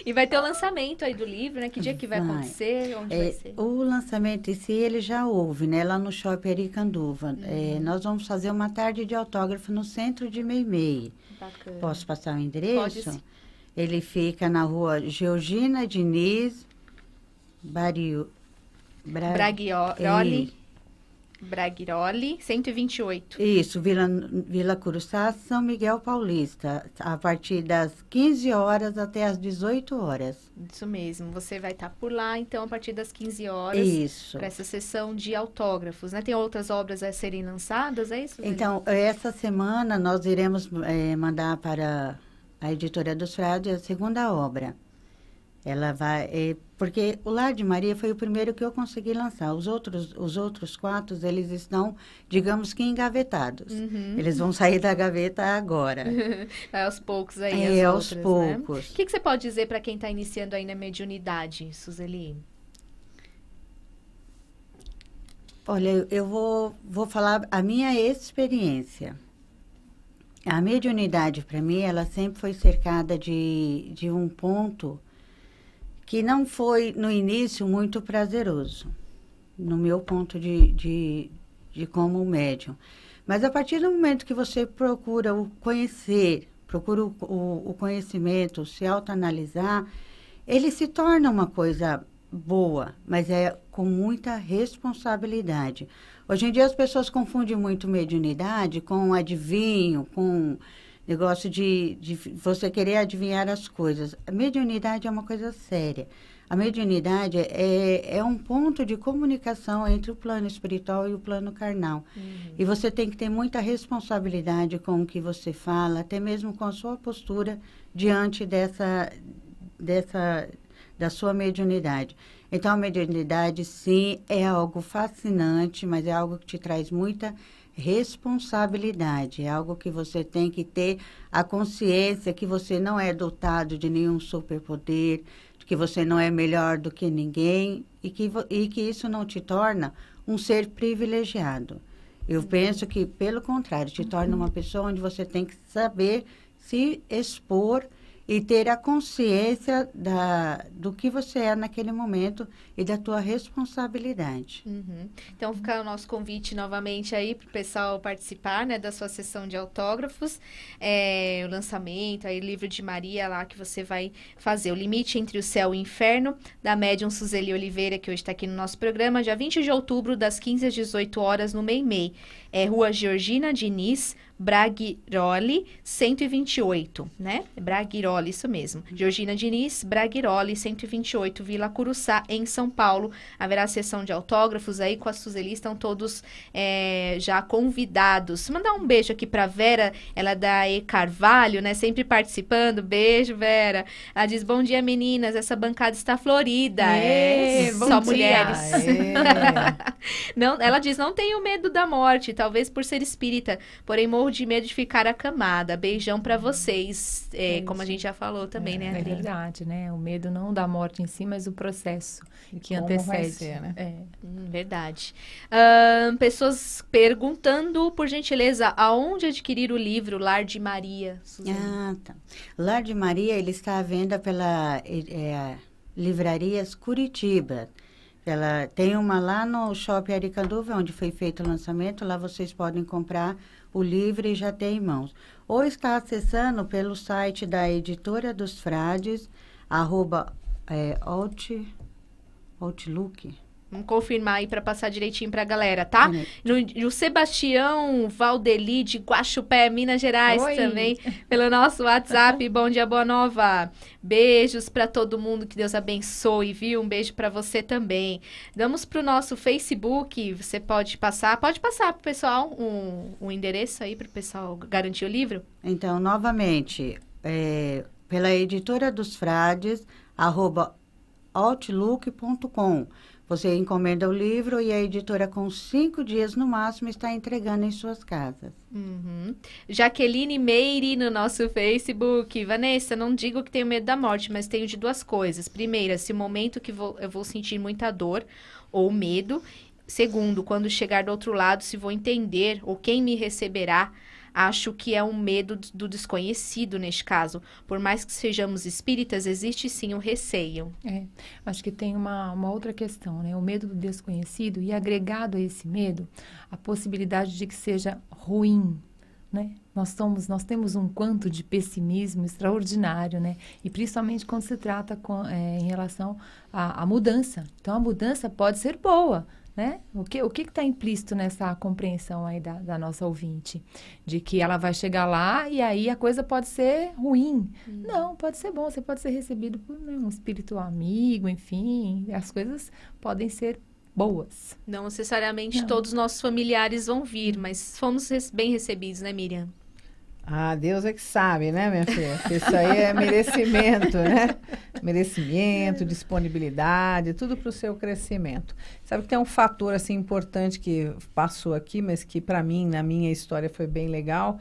E vai ter o lançamento aí do livro, né? Que dia que vai acontecer? Onde vai ser? O lançamento em si, ele já houve, né? Lá no Shopping Aricanduva. Nós vamos fazer uma tarde de autógrafo no centro de Meimei. Bacana. Posso passar o endereço? Pode sim. Ele fica na rua Georgina Diniz Braguiroli, 128. Isso, Vila Curuçá, São Miguel Paulista, a partir das 15 horas até as 18 horas. Isso mesmo, você vai estar por lá, então, a partir das 15 horas. Isso. Para essa sessão de autógrafos, né? Tem outras obras a serem lançadas, é isso? Então, essa semana nós iremos mandar para a Editora dos Frades a segunda obra. Ela vai... porque o Lar de Maria foi o primeiro que eu consegui lançar. Os outros 4, eles estão, digamos que engavetados. Eles vão sair da gaveta agora. Aos poucos aí, aos poucos. Né? O que você pode dizer para quem está iniciando aí na mediunidade, Suzeli? Olha, eu vou falar a minha experiência. A mediunidade, para mim, ela sempre foi cercada de um ponto que não foi, no início, muito prazeroso, no meu ponto de como médium. Mas a partir do momento que você procura o conhecer, procura o conhecimento, se autoanalisar, ele se torna uma coisa boa, mas é com muita responsabilidade. Hoje em dia as pessoas confundem muito mediunidade com adivinho, com negócio de você querer adivinhar as coisas. A mediunidade é uma coisa séria. A mediunidade é um ponto de comunicação entre o plano espiritual e o plano carnal. E você tem que ter muita responsabilidade com o que você fala, até mesmo com a sua postura diante da sua mediunidade. Então, a mediunidade, sim, é algo fascinante, mas é algo que te traz muita responsabilidade. É algo que você tem que ter a consciência que você não é dotado de nenhum superpoder, que você não é melhor do que ninguém e que isso não te torna um ser privilegiado. Eu penso que, pelo contrário, te torna uma pessoa onde você tem que saber se expor e ter a consciência do que você é naquele momento e da tua responsabilidade. Então, fica o nosso convite novamente aí para o pessoal participar, né, da sua sessão de autógrafos, o lançamento, aí o livro de Maria lá que você vai fazer, O Limite entre o Céu e o Inferno, da médium Suzeli Oliveira, que hoje está aqui no nosso programa, dia 20 de outubro, das 15 às 18 horas, no Meimei. Rua Georgina Diniz, Braguiroli, 128, né? Braguiroli, isso mesmo. Georgina Diniz, Braguiroli, 128, Vila Curuçá, em São Paulo. Haverá sessão de autógrafos aí com a Suzeli, estão todos já convidados. Mandar um beijo aqui pra Vera, ela é da E Carvalho, né? Sempre participando. Beijo, Vera. Ela diz, bom dia, meninas, essa bancada está florida. Só mulheres. Não, ela diz, não tenho medo da morte, talvez por ser espírita, porém morro de medo de ficar acamada. Beijão pra vocês. Como a gente já falou também, né, Adri? É verdade, né? O medo não da morte em si, mas o processo que como antecede. vai ser, né? Verdade. Pessoas perguntando, por gentileza, aonde adquirir o livro Lar de Maria, Suzeli? Tá. Lar de Maria, ele está à venda pela Livrarias Curitiba. Ela tem uma lá no Shopping Aricanduva, onde foi feito o lançamento. Lá vocês podem comprar o livro e já ter em mãos. Ou está acessando pelo site da Editora dos Frades, @Outlook. Vamos confirmar aí para passar direitinho para a galera, tá? No Sebastião Valdeli, de Guaxupé, Minas Gerais, também, pelo nosso WhatsApp. Bom dia, boa nova. Beijos para todo mundo, que Deus abençoe, viu? Um beijo para você também. Vamos para o nosso Facebook, você pode passar para o pessoal um endereço aí para o pessoal garantir o livro? Então, novamente, pela Editora dos Frades, @outlook.com. Você encomenda o livro e a editora, com 5 dias no máximo, está entregando em suas casas. Jaqueline Meire no nosso Facebook. Vanessa, não digo que tenho medo da morte, mas tenho de duas coisas. Primeira, se o momento que eu vou sentir muita dor ou medo. Segundo, quando chegar do outro lado, se vou entender ou quem me receberá. Acho que é um medo do desconhecido neste caso. Por mais que sejamos espíritas, existe sim o receio. Acho que tem uma outra questão, né? O medo do desconhecido e agregado a esse medo, a possibilidade de que seja ruim, né? Nós temos um quanto de pessimismo extraordinário, né? E principalmente quando se trata em relação à mudança. Então, a mudança pode ser boa, né? O que está implícito nessa compreensão aí da nossa ouvinte? De que ela vai chegar lá e aí a coisa pode ser ruim. Não, pode ser bom. Você pode ser recebido por um espírito amigo, enfim. As coisas podem ser boas. Não necessariamente todos os nossos familiares vão vir, mas fomos bem recebidos, né, Miriam? Ah, Deus é que sabe, né, minha filha? Isso aí é merecimento, né? Merecimento, disponibilidade, tudo para o seu crescimento. Sabe que tem um fator, assim, importante que passou aqui, mas que para mim, na minha história, foi bem legal.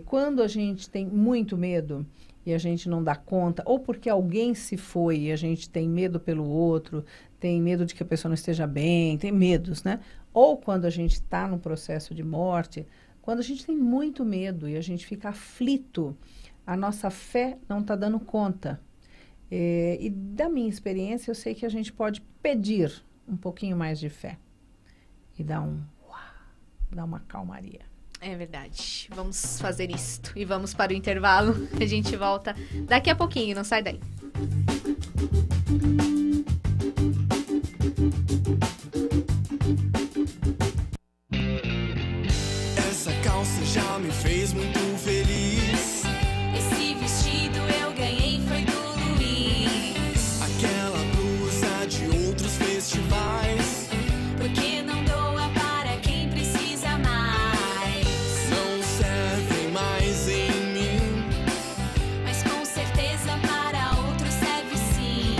Quando a gente tem muito medo e a gente não dá conta, ou porque alguém se foi e a gente tem medo pelo outro, tem medo de que a pessoa não esteja bem, tem medos, né? Ou quando a gente está num processo de morte, quando a gente tem muito medo e a gente fica aflito, a nossa fé não está dando conta. E da minha experiência, eu sei que a gente pode pedir um pouquinho mais de fé e dar uma calmaria. É verdade. Vamos fazer isto. E vamos para o intervalo. A gente volta daqui a pouquinho. Não sai daí. Essa calça já me fez muito feliz. Esse vestido eu ganhei foi do Luiz. Aquela blusa de outros festivais. Porque não doa para quem precisa mais. Não servem mais em mim. Mas com certeza para outros serve sim.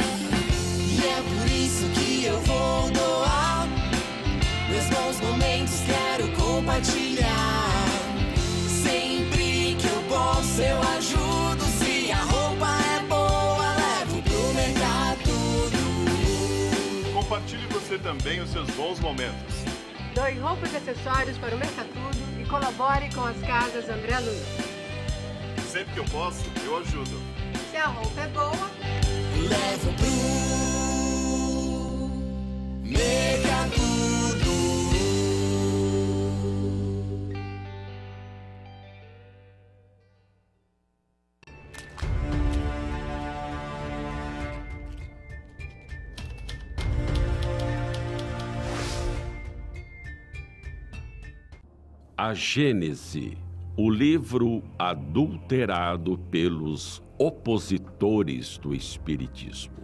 E é por isso que eu vou doar. Meus bons momentos quero compartilhar. Sempre que eu posso eu ajudo. Se a roupa é boa, levo pro mercado. Compartilhe você também os seus bons momentos. Doe roupas e acessórios para o Mercatudo e colabore com as casas André Luiz. Sempre que eu posso, eu ajudo. Se a roupa é boa, levo pro Mercatudo. A Gênese, o livro adulterado pelos opositores do Espiritismo.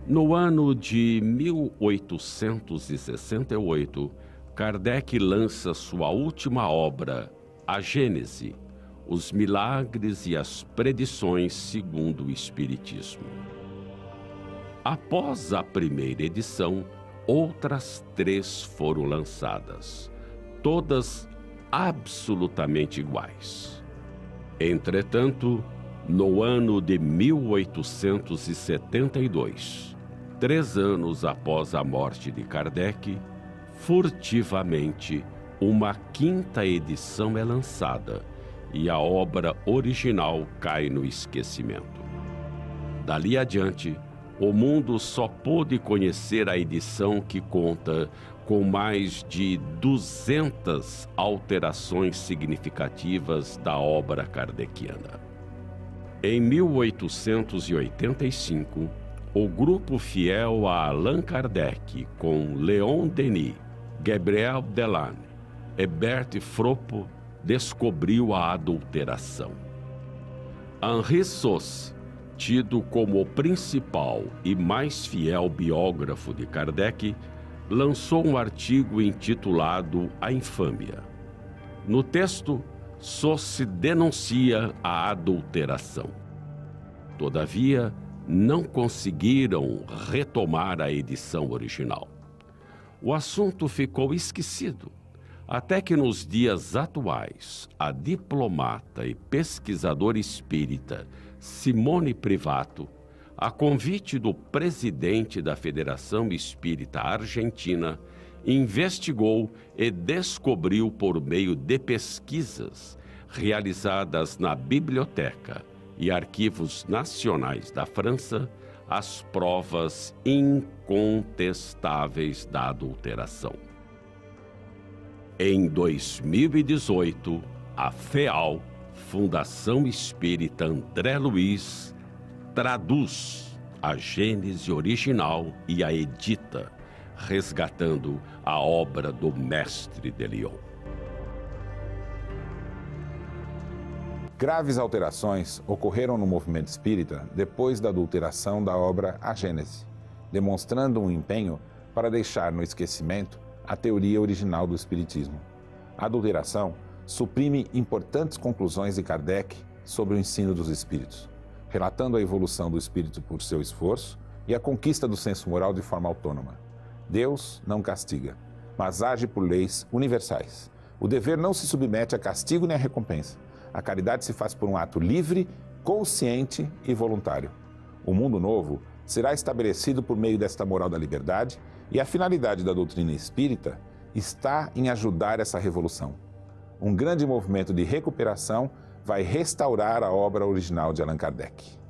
No ano de 1868, Kardec lança sua última obra, A Gênese, os milagres e as predições segundo o Espiritismo. Após a primeira edição, outras 3 foram lançadas, todas absolutamente iguais. Entretanto, no ano de 1872, 3 anos após a morte de Kardec, furtivamente, uma 5ª edição é lançada e a obra original cai no esquecimento. Dali adiante, o mundo só pôde conhecer a edição que conta com mais de 200 alterações significativas da obra kardeciana. Em 1885, o grupo fiel a Allan Kardec, com Leon Denis, Gabriel Delanne e Bert Fropo, descobriu a adulteração. Henri Sauce, tido como o principal e mais fiel biógrafo de Kardec, lançou um artigo intitulado A Infâmia. No texto, Sauce denuncia a adulteração. Todavia, não conseguiram retomar a edição original. O assunto ficou esquecido, até que nos dias atuais, a diplomata e pesquisadora espírita Simone Privato a convite do presidente da Federação Espírita Argentina, investigou e descobriu por meio de pesquisas realizadas na Biblioteca e Arquivos Nacionais da França as provas incontestáveis da adulteração. Em 2018, a FEAL, Fundação Espírita André Luiz, traduz a Gênese original e a edita, resgatando a obra do Mestre de Lyon. Graves alterações ocorreram no movimento espírita depois da adulteração da obra A Gênese, demonstrando um empenho para deixar no esquecimento a teoria original do espiritismo. A adulteração suprime importantes conclusões de Kardec sobre o ensino dos espíritos, relatando a evolução do espírito por seu esforço e a conquista do senso moral de forma autônoma. Deus não castiga, mas age por leis universais. O dever não se submete a castigo nem a recompensa. A caridade se faz por um ato livre, consciente e voluntário. O mundo novo será estabelecido por meio desta moral da liberdade e a finalidade da doutrina espírita está em ajudar essa revolução. Um grande movimento de recuperação vai restaurar a obra original de Allan Kardec.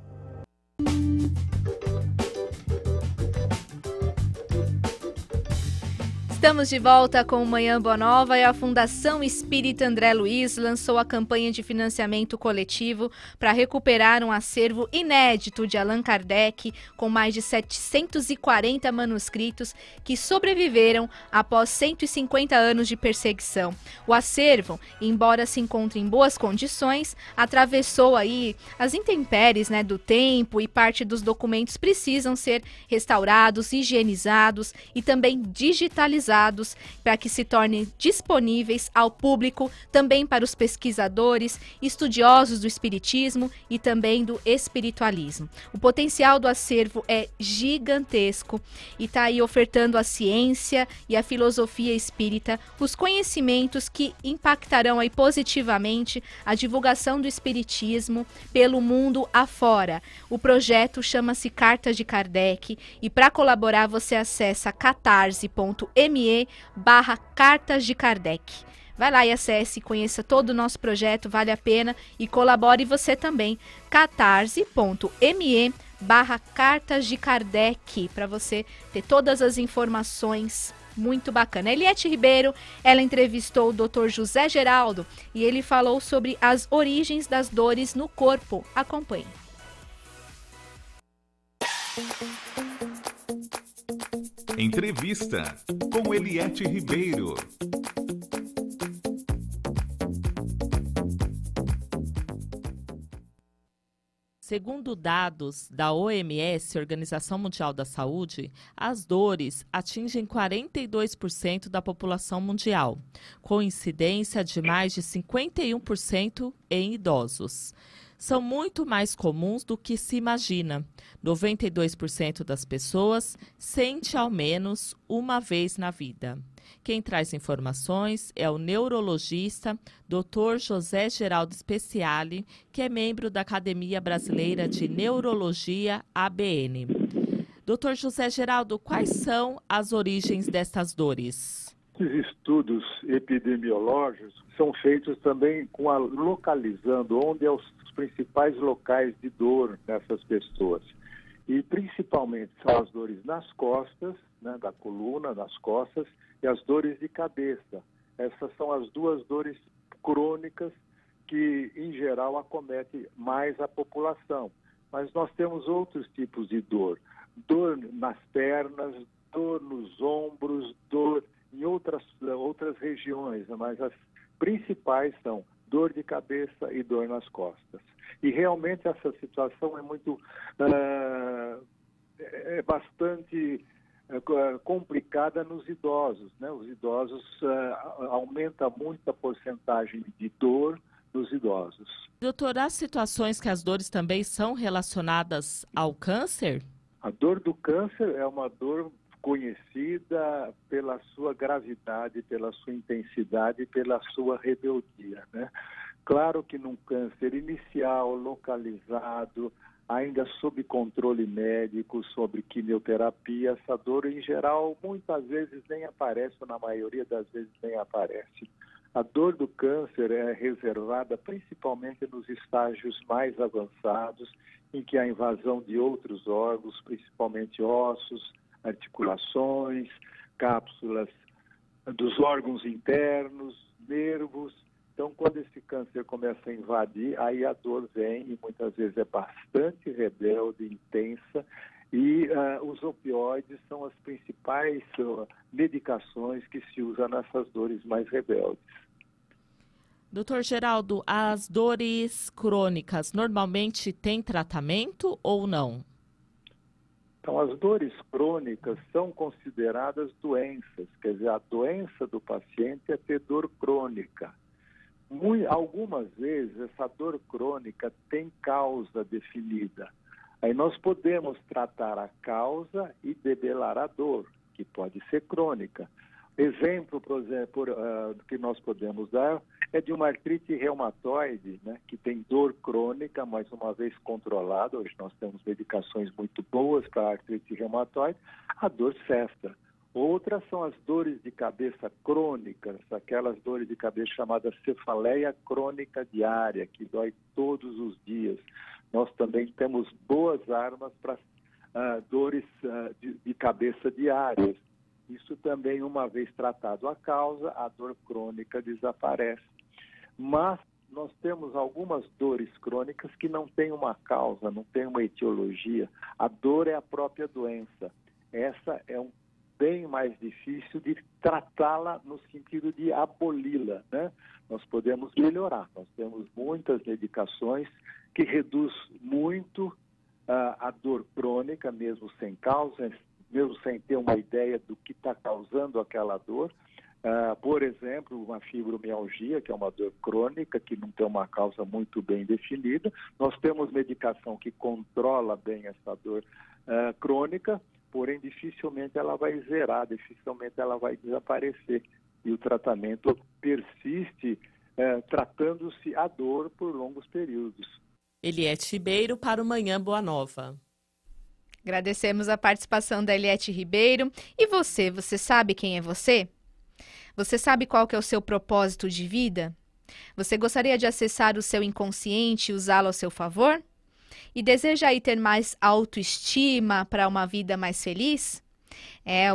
Estamos de volta com o Manhã Boa Nova e a Fundação Espírita André Luiz lançou a campanha de financiamento coletivo para recuperar um acervo inédito de Allan Kardec com mais de 740 manuscritos que sobreviveram após 150 anos de perseguição. O acervo, embora se encontre em boas condições, atravessou aí as intempéries, do tempo e parte dos documentos precisam ser restaurados, higienizados e também digitalizados para que se tornem disponíveis ao público, também para os pesquisadores, estudiosos do espiritismo e também do espiritualismo. O potencial do acervo é gigantesco e está aí ofertando a ciência e a filosofia espírita, os conhecimentos que impactarão aí positivamente a divulgação do espiritismo pelo mundo afora. O projeto chama-se Cartas de Kardec e para colaborar você acessa catarse.me/Cartas de Kardec. Vai lá e acesse, conheça todo o nosso projeto, vale a pena e colabore você também. catarse.me/Cartas de Kardec, para você ter todas as informações. Muito bacana. Eliette Ribeiro, ela entrevistou o Dr. José Geraldo e ele falou sobre as origens das dores no corpo. Acompanhe. Entrevista com Eliette Ribeiro. Segundo dados da OMS, Organização Mundial da Saúde, as dores atingem 42% da população mundial, com incidência de mais de 51% em idosos. São muito mais comuns do que se imagina. 92% das pessoas sente ao menos uma vez na vida. Quem traz informações é o neurologista Dr. José Geraldo Speciale, que é membro da Academia Brasileira de Neurologia, ABN. Dr. José Geraldo, quais são as origens destas dores? Esses estudos epidemiológicos são feitos também localizando onde os principais locais de dor nessas pessoas. E principalmente são as dores nas costas, da coluna, nas costas, e as dores de cabeça. Essas são as duas dores crônicas que, em geral, acometem mais a população. Mas nós temos outros tipos de dor. Dor nas pernas, dor nos ombros, dor em outras regiões, mas as principais são dor de cabeça e dor nas costas. E realmente essa situação é muito, bastante complicada nos idosos, Os idosos aumenta muito a porcentagem de dor nos idosos. Doutor, há situações que as dores também são relacionadas ao câncer? A dor do câncer é uma dor conhecida pela sua gravidade, pela sua intensidade, pela sua rebeldia, Claro que num câncer inicial, localizado, ainda sob controle médico, sobre quimioterapia. Essa dor, em geral, muitas vezes nem aparece, ou na maioria das vezes nem aparece. A dor do câncer é reservada principalmente nos estágios mais avançados, em que há invasão de outros órgãos, principalmente ossos, articulações, cápsulas dos órgãos internos, nervos. Então, quando esse câncer começa a invadir, aí a dor vem e muitas vezes é bastante rebelde, intensa, e os opioides são as principais medicações que se usam nessas dores mais rebeldes. Doutor Geraldo, as dores crônicas normalmente têm tratamento ou não? Então, as dores crônicas são consideradas doenças, quer dizer, a doença do paciente é ter dor crônica. Algumas vezes essa dor crônica tem causa definida. Aí nós podemos tratar a causa e debelar a dor, que pode ser crônica. Exemplo, por exemplo, que nós podemos dar é de uma artrite reumatoide, né, que tem dor crônica, mas uma vez controlada. Hoje nós temos medicações muito boas para a artrite reumatoide, a dor cessa. Outras são as dores de cabeça crônicas, aquelas dores de cabeça chamadas cefaleia crônica diária, que dói todos os dias. Nós também temos boas armas para dores de cabeça diárias. Isso também, uma vez tratado a causa, a dor crônica desaparece. Mas nós temos algumas dores crônicas que não têm uma causa, não têm uma etiologia. A dor é a própria doença. Essa é bem mais difícil de tratá-la no sentido de aboli-la, né? Nós podemos melhorar. Nós temos muitas medicações que reduzem muito a dor crônica, mesmo sem causa, mesmo sem ter uma ideia do que está causando aquela dor. Por exemplo, uma fibromialgia, que é uma dor crônica, que não tem uma causa muito bem definida. Nós temos medicação que controla bem essa dor crônica, porém dificilmente ela vai zerar, dificilmente ela vai desaparecer. E o tratamento persiste, tratando-se a dor por longos períodos. Eliete Ribeiro para o Manhã Boa Nova. Agradecemos a participação da Eliete Ribeiro. E você sabe quem é você? Você sabe qual que é o seu propósito de vida? Você gostaria de acessar o seu inconsciente e usá-lo ao seu favor? E deseja aí ter mais autoestima para uma vida mais feliz?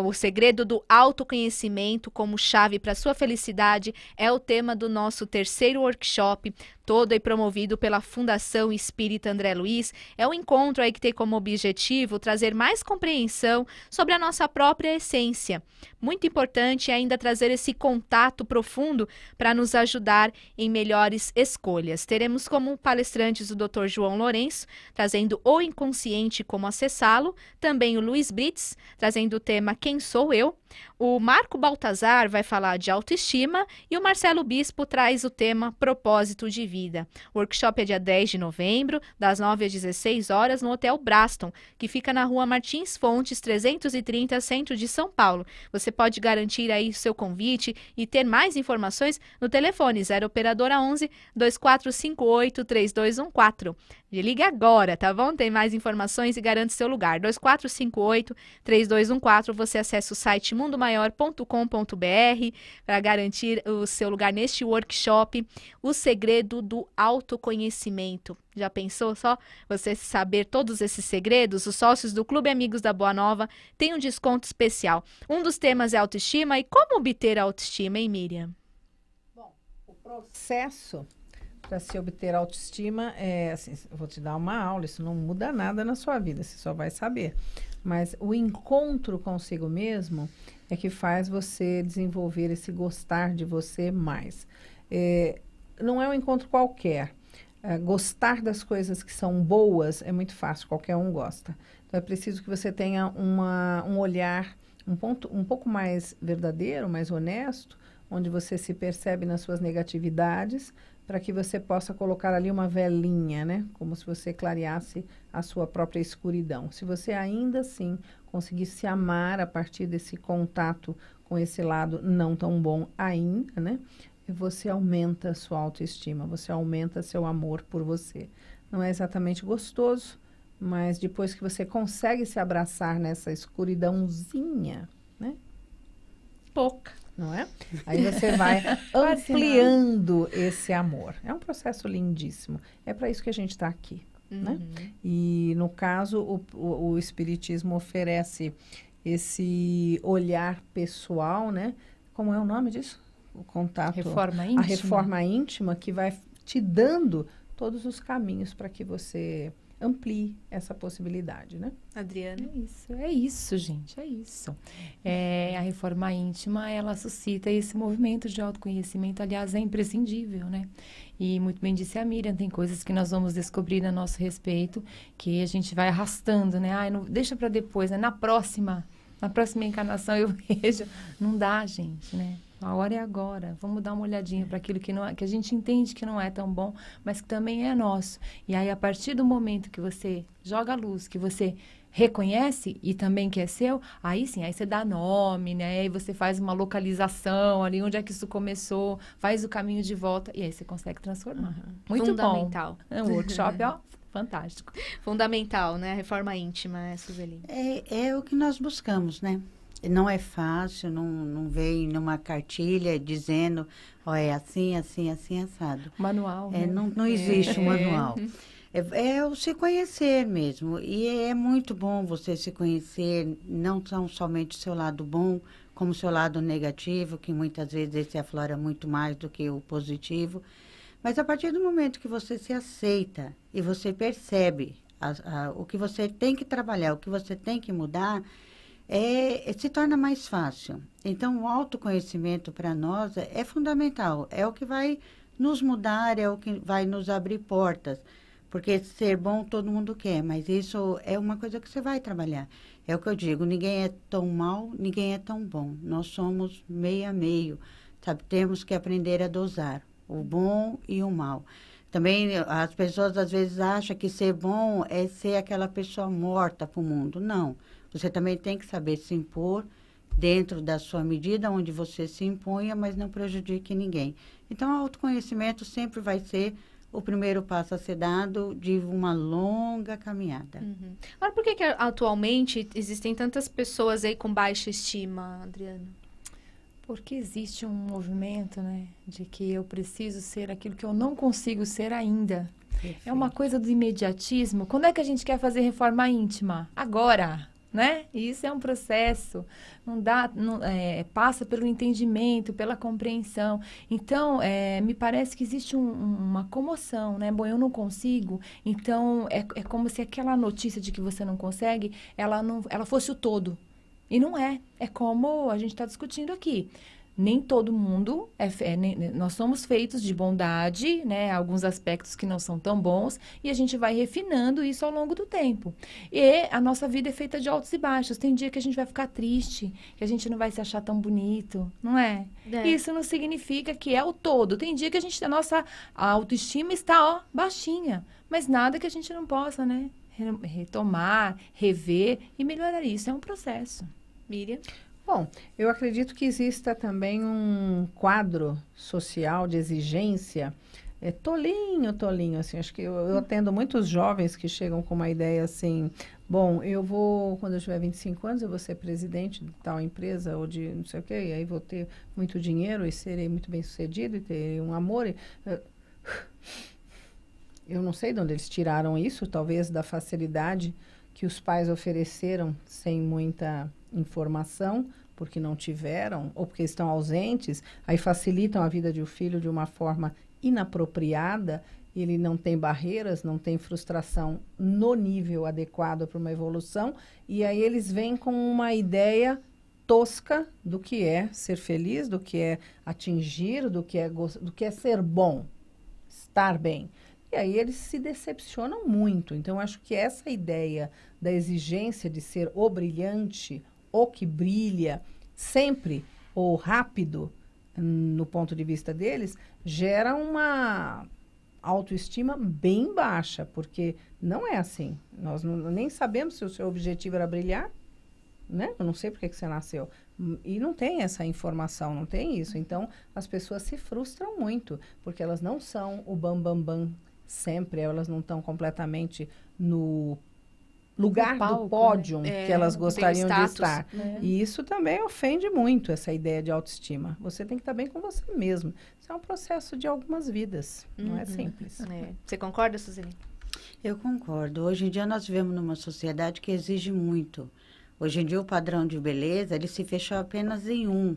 O segredo do autoconhecimento como chave para a sua felicidade é o tema do nosso terceiro workshop, todo aí promovido pela Fundação Espírita André Luiz. É um encontro aí que tem como objetivo trazer mais compreensão sobre a nossa própria essência. Muito importante ainda trazer esse contato profundo para nos ajudar em melhores escolhas. Teremos como palestrantes o Dr. João Lourenço, trazendo o inconsciente como acessá-lo, também o Luiz Brits, trazendo o tema Quem Sou Eu? O Marco Baltazar vai falar de autoestima e o Marcelo Bispo traz o tema Propósito de Vida. O workshop é dia 10 de novembro, das 9 às 16 horas, no Hotel Braston, que fica na rua Martins Fontes, 330, centro de São Paulo. Você pode garantir aí seu convite e ter mais informações no telefone 0 operadora 11 2458 3214. Ligue agora, tá bom? Tem mais informações e garante seu lugar. 2458-3214. Você acessa o site mundomaior.com.br para garantir o seu lugar neste workshop, O Segredo do Autoconhecimento. Já pensou só você saber todos esses segredos? Os sócios do Clube Amigos da Boa Nova têm um desconto especial. Um dos temas é autoestima. E como obter a autoestima, hein, Miriam? Bom, o processo para se obter autoestima é assim, eu vou te dar uma aula, isso não muda nada na sua vida, você só vai saber. Mas o encontro consigo mesmo é que faz você desenvolver esse gostar de você mais. Não é um encontro qualquer. Gostar das coisas que são boas é muito fácil, qualquer um gosta. Então é preciso que você tenha um olhar um pouco mais verdadeiro, mais honesto, onde você se percebe nas suas negatividades, para que você possa colocar ali uma velinha, né? Como se você clareasse a sua própria escuridão. Se você ainda assim conseguir se amar a partir desse contato com esse lado não tão bom ainda, né? Você aumenta a sua autoestima, você aumenta seu amor por você. Não é exatamente gostoso, mas depois que você consegue se abraçar nessa escuridãozinha, né? Pouca, não é? Aí você vai ampliando esse amor. É um processo lindíssimo. É para isso que a gente está aqui, né? E, no caso, o Espiritismo oferece esse olhar pessoal, né? Como é o nome disso? O contato... Reforma íntima. A reforma íntima, que vai te dando todos os caminhos para que você amplie essa possibilidade, né? Adriana? É isso, gente, é isso. A reforma íntima, ela suscita esse movimento de autoconhecimento, aliás, é imprescindível, né? E muito bem disse a Miriam, tem coisas que nós vamos descobrir a nosso respeito, que a gente vai arrastando, né? Ai, não, deixa para depois, né? Na próxima encarnação eu vejo. Não dá, gente, né? A hora é agora. Vamos dar uma olhadinha para aquilo que a gente entende que não é tão bom, mas que também é nosso. E aí, a partir do momento que você joga a luz, que você reconhece e também que é seu, aí sim, aí você dá nome, né? Aí você faz uma localização ali, onde é que isso começou, faz o caminho de volta e aí você consegue transformar. Muito Fundamental. bom. É um workshop, ó, fantástico. Fundamental, né? A reforma íntima, Suzeli. É o que nós buscamos, né? Não é fácil, não vem numa cartilha dizendo, ó, é assim, assim, assim, assado. Manual. Né? Não existe um manual. É o se conhecer mesmo. E é muito bom você se conhecer, não tão somente o seu lado bom, como o seu lado negativo, que muitas vezes esse aflora muito mais do que o positivo. Mas a partir do momento que você se aceita e você percebe o que você tem que trabalhar, o que você tem que mudar, se torna mais fácil. Então, o autoconhecimento para nós é fundamental. É o que vai nos mudar, é o que vai nos abrir portas. Porque ser bom todo mundo quer, mas isso é uma coisa que você vai trabalhar. É o que eu digo, ninguém é tão mal, ninguém é tão bom. Nós somos meio a meio, sabe? Temos que aprender a dosar o bom e o mal. Também as pessoas às vezes acham que ser bom é ser aquela pessoa morta para o mundo. Não. Você também tem que saber se impor dentro da sua medida, onde você se imponha, mas não prejudique ninguém. Então, o autoconhecimento sempre vai ser o primeiro passo a ser dado de uma longa caminhada. Agora, por que atualmente existem tantas pessoas aí com baixa estima, Adriana? Porque existe um movimento, né, de que eu preciso ser aquilo que eu não consigo ser ainda. Perfeito. É uma coisa do imediatismo. Quando é que a gente quer fazer reforma íntima? Agora! Né? Isso é um processo, passa pelo entendimento, pela compreensão. Então, me parece que existe uma comoção, né? Bom, eu não consigo, então é como se aquela notícia de que você não consegue, ela fosse o todo. E não é. É como a gente está discutindo aqui. Nem todo mundo, nós somos feitos de bondade, né? Alguns aspectos que não são tão bons, e a gente vai refinando isso ao longo do tempo. E a nossa vida é feita de altos e baixos. Tem dia que a gente vai ficar triste, que a gente não vai se achar tão bonito, não é? Isso não significa que é o todo. Tem dia que a nossa autoestima está, baixinha, mas nada que a gente não possa, né? Retomar, rever e melhorar isso. É um processo. Miriam? Bom, eu acredito que exista também um quadro social de exigência tolinho, assim, acho que eu atendo muitos jovens que chegam com uma ideia assim, bom, quando eu tiver 25 anos, eu vou ser presidente de tal empresa ou de não sei o quê, e aí vou ter muito dinheiro e serei muito bem sucedido e ter um amor. Eu não sei de onde eles tiraram isso, talvez da facilidade que os pais ofereceram sem muita informação, porque não tiveram, ou porque estão ausentes, aí facilitam a vida de um filho de uma forma inapropriada, ele não tem barreiras, não tem frustração no nível adequado para uma evolução, e aí eles vêm com uma ideia tosca do que é ser feliz, do que é atingir, do que é ser bom, estar bem. E aí eles se decepcionam muito. Então, acho que essa ideia da exigência de ser o brilhante, o que brilha, sempre, ou rápido, no ponto de vista deles, gera uma autoestima bem baixa, porque não é assim. Nós nem sabemos se o seu objetivo era brilhar, né? Eu não sei por que você nasceu. E não tem essa informação, não tem isso. Então, as pessoas se frustram muito, porque elas não são o bam, bam, bam sempre, elas não estão completamente no lugar palco, do pódio né? que elas gostariam de status, estar. né? E isso também ofende muito essa ideia de autoestima. Você tem que estar bem com você mesmo. Isso é um processo de algumas vidas, não é simples. Você concorda, Suzeli? Eu concordo. Hoje em dia nós vivemos numa sociedade que exige muito. Hoje em dia o padrão de beleza, ele se fechou apenas em um.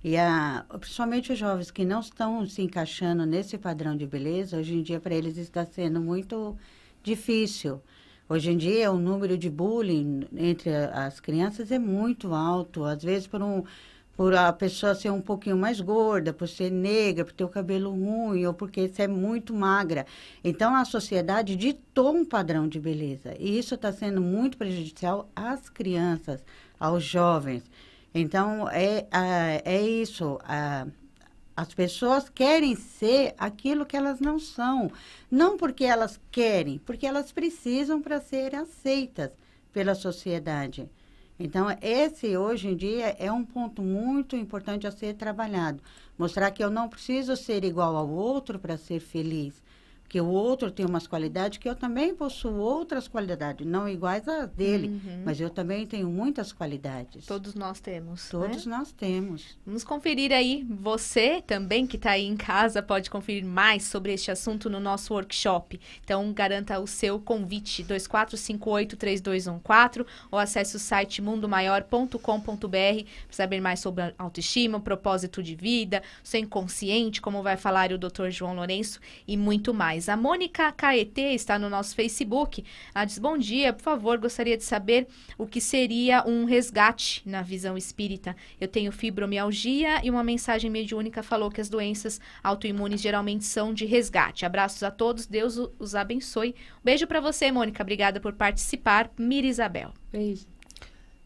E principalmente os jovens que não estão se encaixando nesse padrão de beleza, hoje em dia para eles está sendo muito difícil. Hoje em dia o número de bullying entre as crianças é muito alto. Às vezes por a pessoa ser um pouquinho mais gorda, por ser negra, por ter o cabelo ruim, ou porque ser muito magra. Então, a sociedade ditou um padrão de beleza. E isso está sendo muito prejudicial às crianças, aos jovens. Então, é isso. As pessoas querem ser aquilo que elas não são. Não porque elas querem, porque elas precisam para serem aceitas pela sociedade. Então, esse, hoje em dia, é um ponto muito importante a ser trabalhado. Mostrar que eu não preciso ser igual ao outro para ser feliz. Porque o outro tem umas qualidades que eu também possuo outras qualidades, não iguais às dele, mas eu também tenho muitas qualidades. Todos nós temos. Todos nós temos. Vamos conferir aí. Você também que está aí em casa pode conferir mais sobre este assunto no nosso workshop. Então, garanta o seu convite 2458-3214 ou acesse o site mundomaior.com.br para saber mais sobre a autoestima, o propósito de vida, o seu inconsciente, como vai falar o Dr. João Lourenço e muito mais. A Mônica Caetê está no nosso Facebook. Ela diz, bom dia, por favor, gostaria de saber o que seria um resgate na visão espírita. Eu tenho fibromialgia e uma mensagem mediúnica falou que as doenças autoimunes geralmente são de resgate. Abraços a todos, Deus os abençoe. Um beijo para você, Mônica. Obrigada por participar. Mira Isabel. Beijo.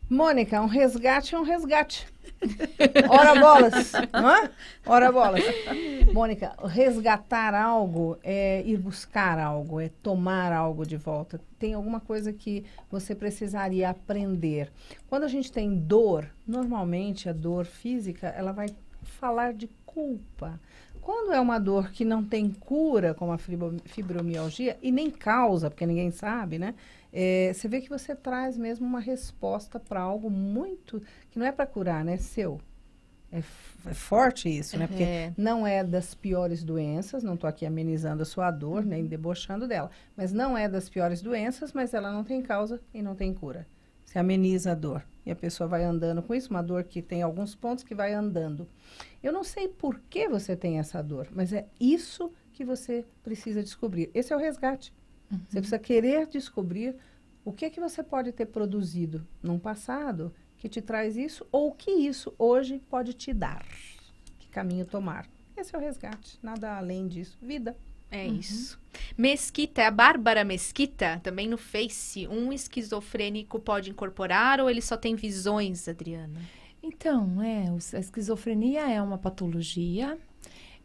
Mônica, um resgate é um resgate. Ora bolas, não é? Ora bolas. Mônica, resgatar algo é ir buscar algo, é tomar algo de volta. Tem alguma coisa que você precisaria aprender. Quando a gente tem dor, normalmente a dor física, ela vai falar de culpa. Quando é uma dor que não tem cura, como a fibromialgia, e nem causa, porque ninguém sabe, né? Você vê que você traz mesmo uma resposta para algo muito... que não é para curar, né? Seu. É forte isso, né? Porque não é das piores doenças, não estou aqui amenizando a sua dor, nem debochando dela, mas não é das piores doenças, mas ela não tem causa e não tem cura. Você ameniza a dor. E a pessoa vai andando com isso, uma dor que tem alguns pontos que vai andando. Eu não sei por que você tem essa dor, mas é isso que você precisa descobrir. Esse é o resgate. Você precisa querer descobrir o que é que você pode ter produzido num passado que te traz isso, ou o que isso hoje pode te dar. Que caminho tomar. Esse é o resgate, nada além disso. Vida. É isso. Mesquita, é a Bárbara Mesquita, também no Face. Um esquizofrênico pode incorporar ou ele só tem visões, Adriana? Então, a esquizofrenia é uma patologia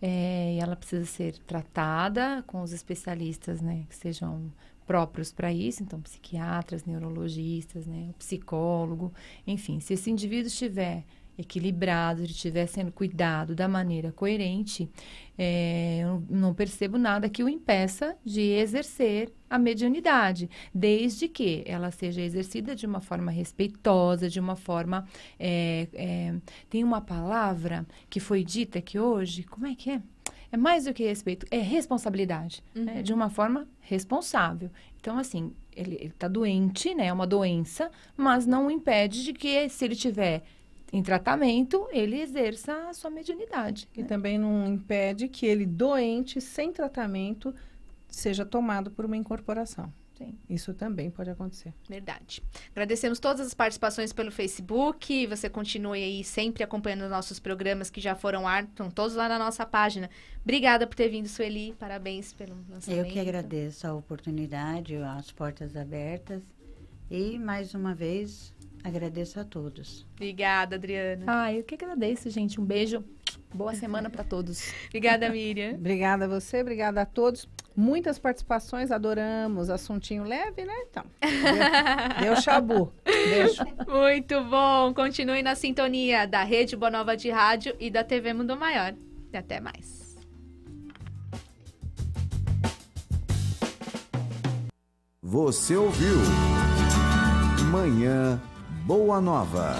e ela precisa ser tratada com os especialistas, né, que sejam próprios para isso, então psiquiatras, neurologistas, né, o psicólogo, enfim, se esse indivíduo estiver equilibrado, ele estiver sendo cuidado da maneira coerente, eu não percebo nada que o impeça de exercer a mediunidade, desde que ela seja exercida de uma forma respeitosa, de uma forma... tem uma palavra que foi dita aqui hoje, como é que é? É mais do que respeito, é responsabilidade, né? De uma forma responsável. Então, assim, ele está doente, né? É uma doença, mas não o impede de que, se ele tiver em tratamento, ele exerça a sua mediunidade. E também não impede que ele, doente, sem tratamento, seja tomado por uma incorporação. Sim. Isso também pode acontecer. Verdade. Agradecemos todas as participações pelo Facebook. Você continue aí sempre acompanhando os nossos programas que já foram ar, estão todos lá na nossa página. Obrigada por ter vindo, Sueli. Parabéns pelo lançamento. Eu que agradeço a oportunidade, as portas abertas. E, mais uma vez, agradeço a todos. Obrigada, Adriana. Eu que agradeço, gente. Um beijo. Boa semana para todos. Obrigada, Miriam. Obrigada a você, obrigada a todos. Muitas participações, adoramos. Assuntinho leve, né? Então, deu chabu. Beijo. Muito bom. Continue na sintonia da Rede Boa Nova de Rádio e da TV Mundo Maior. E até mais. Você ouviu Manhã Boa Nova.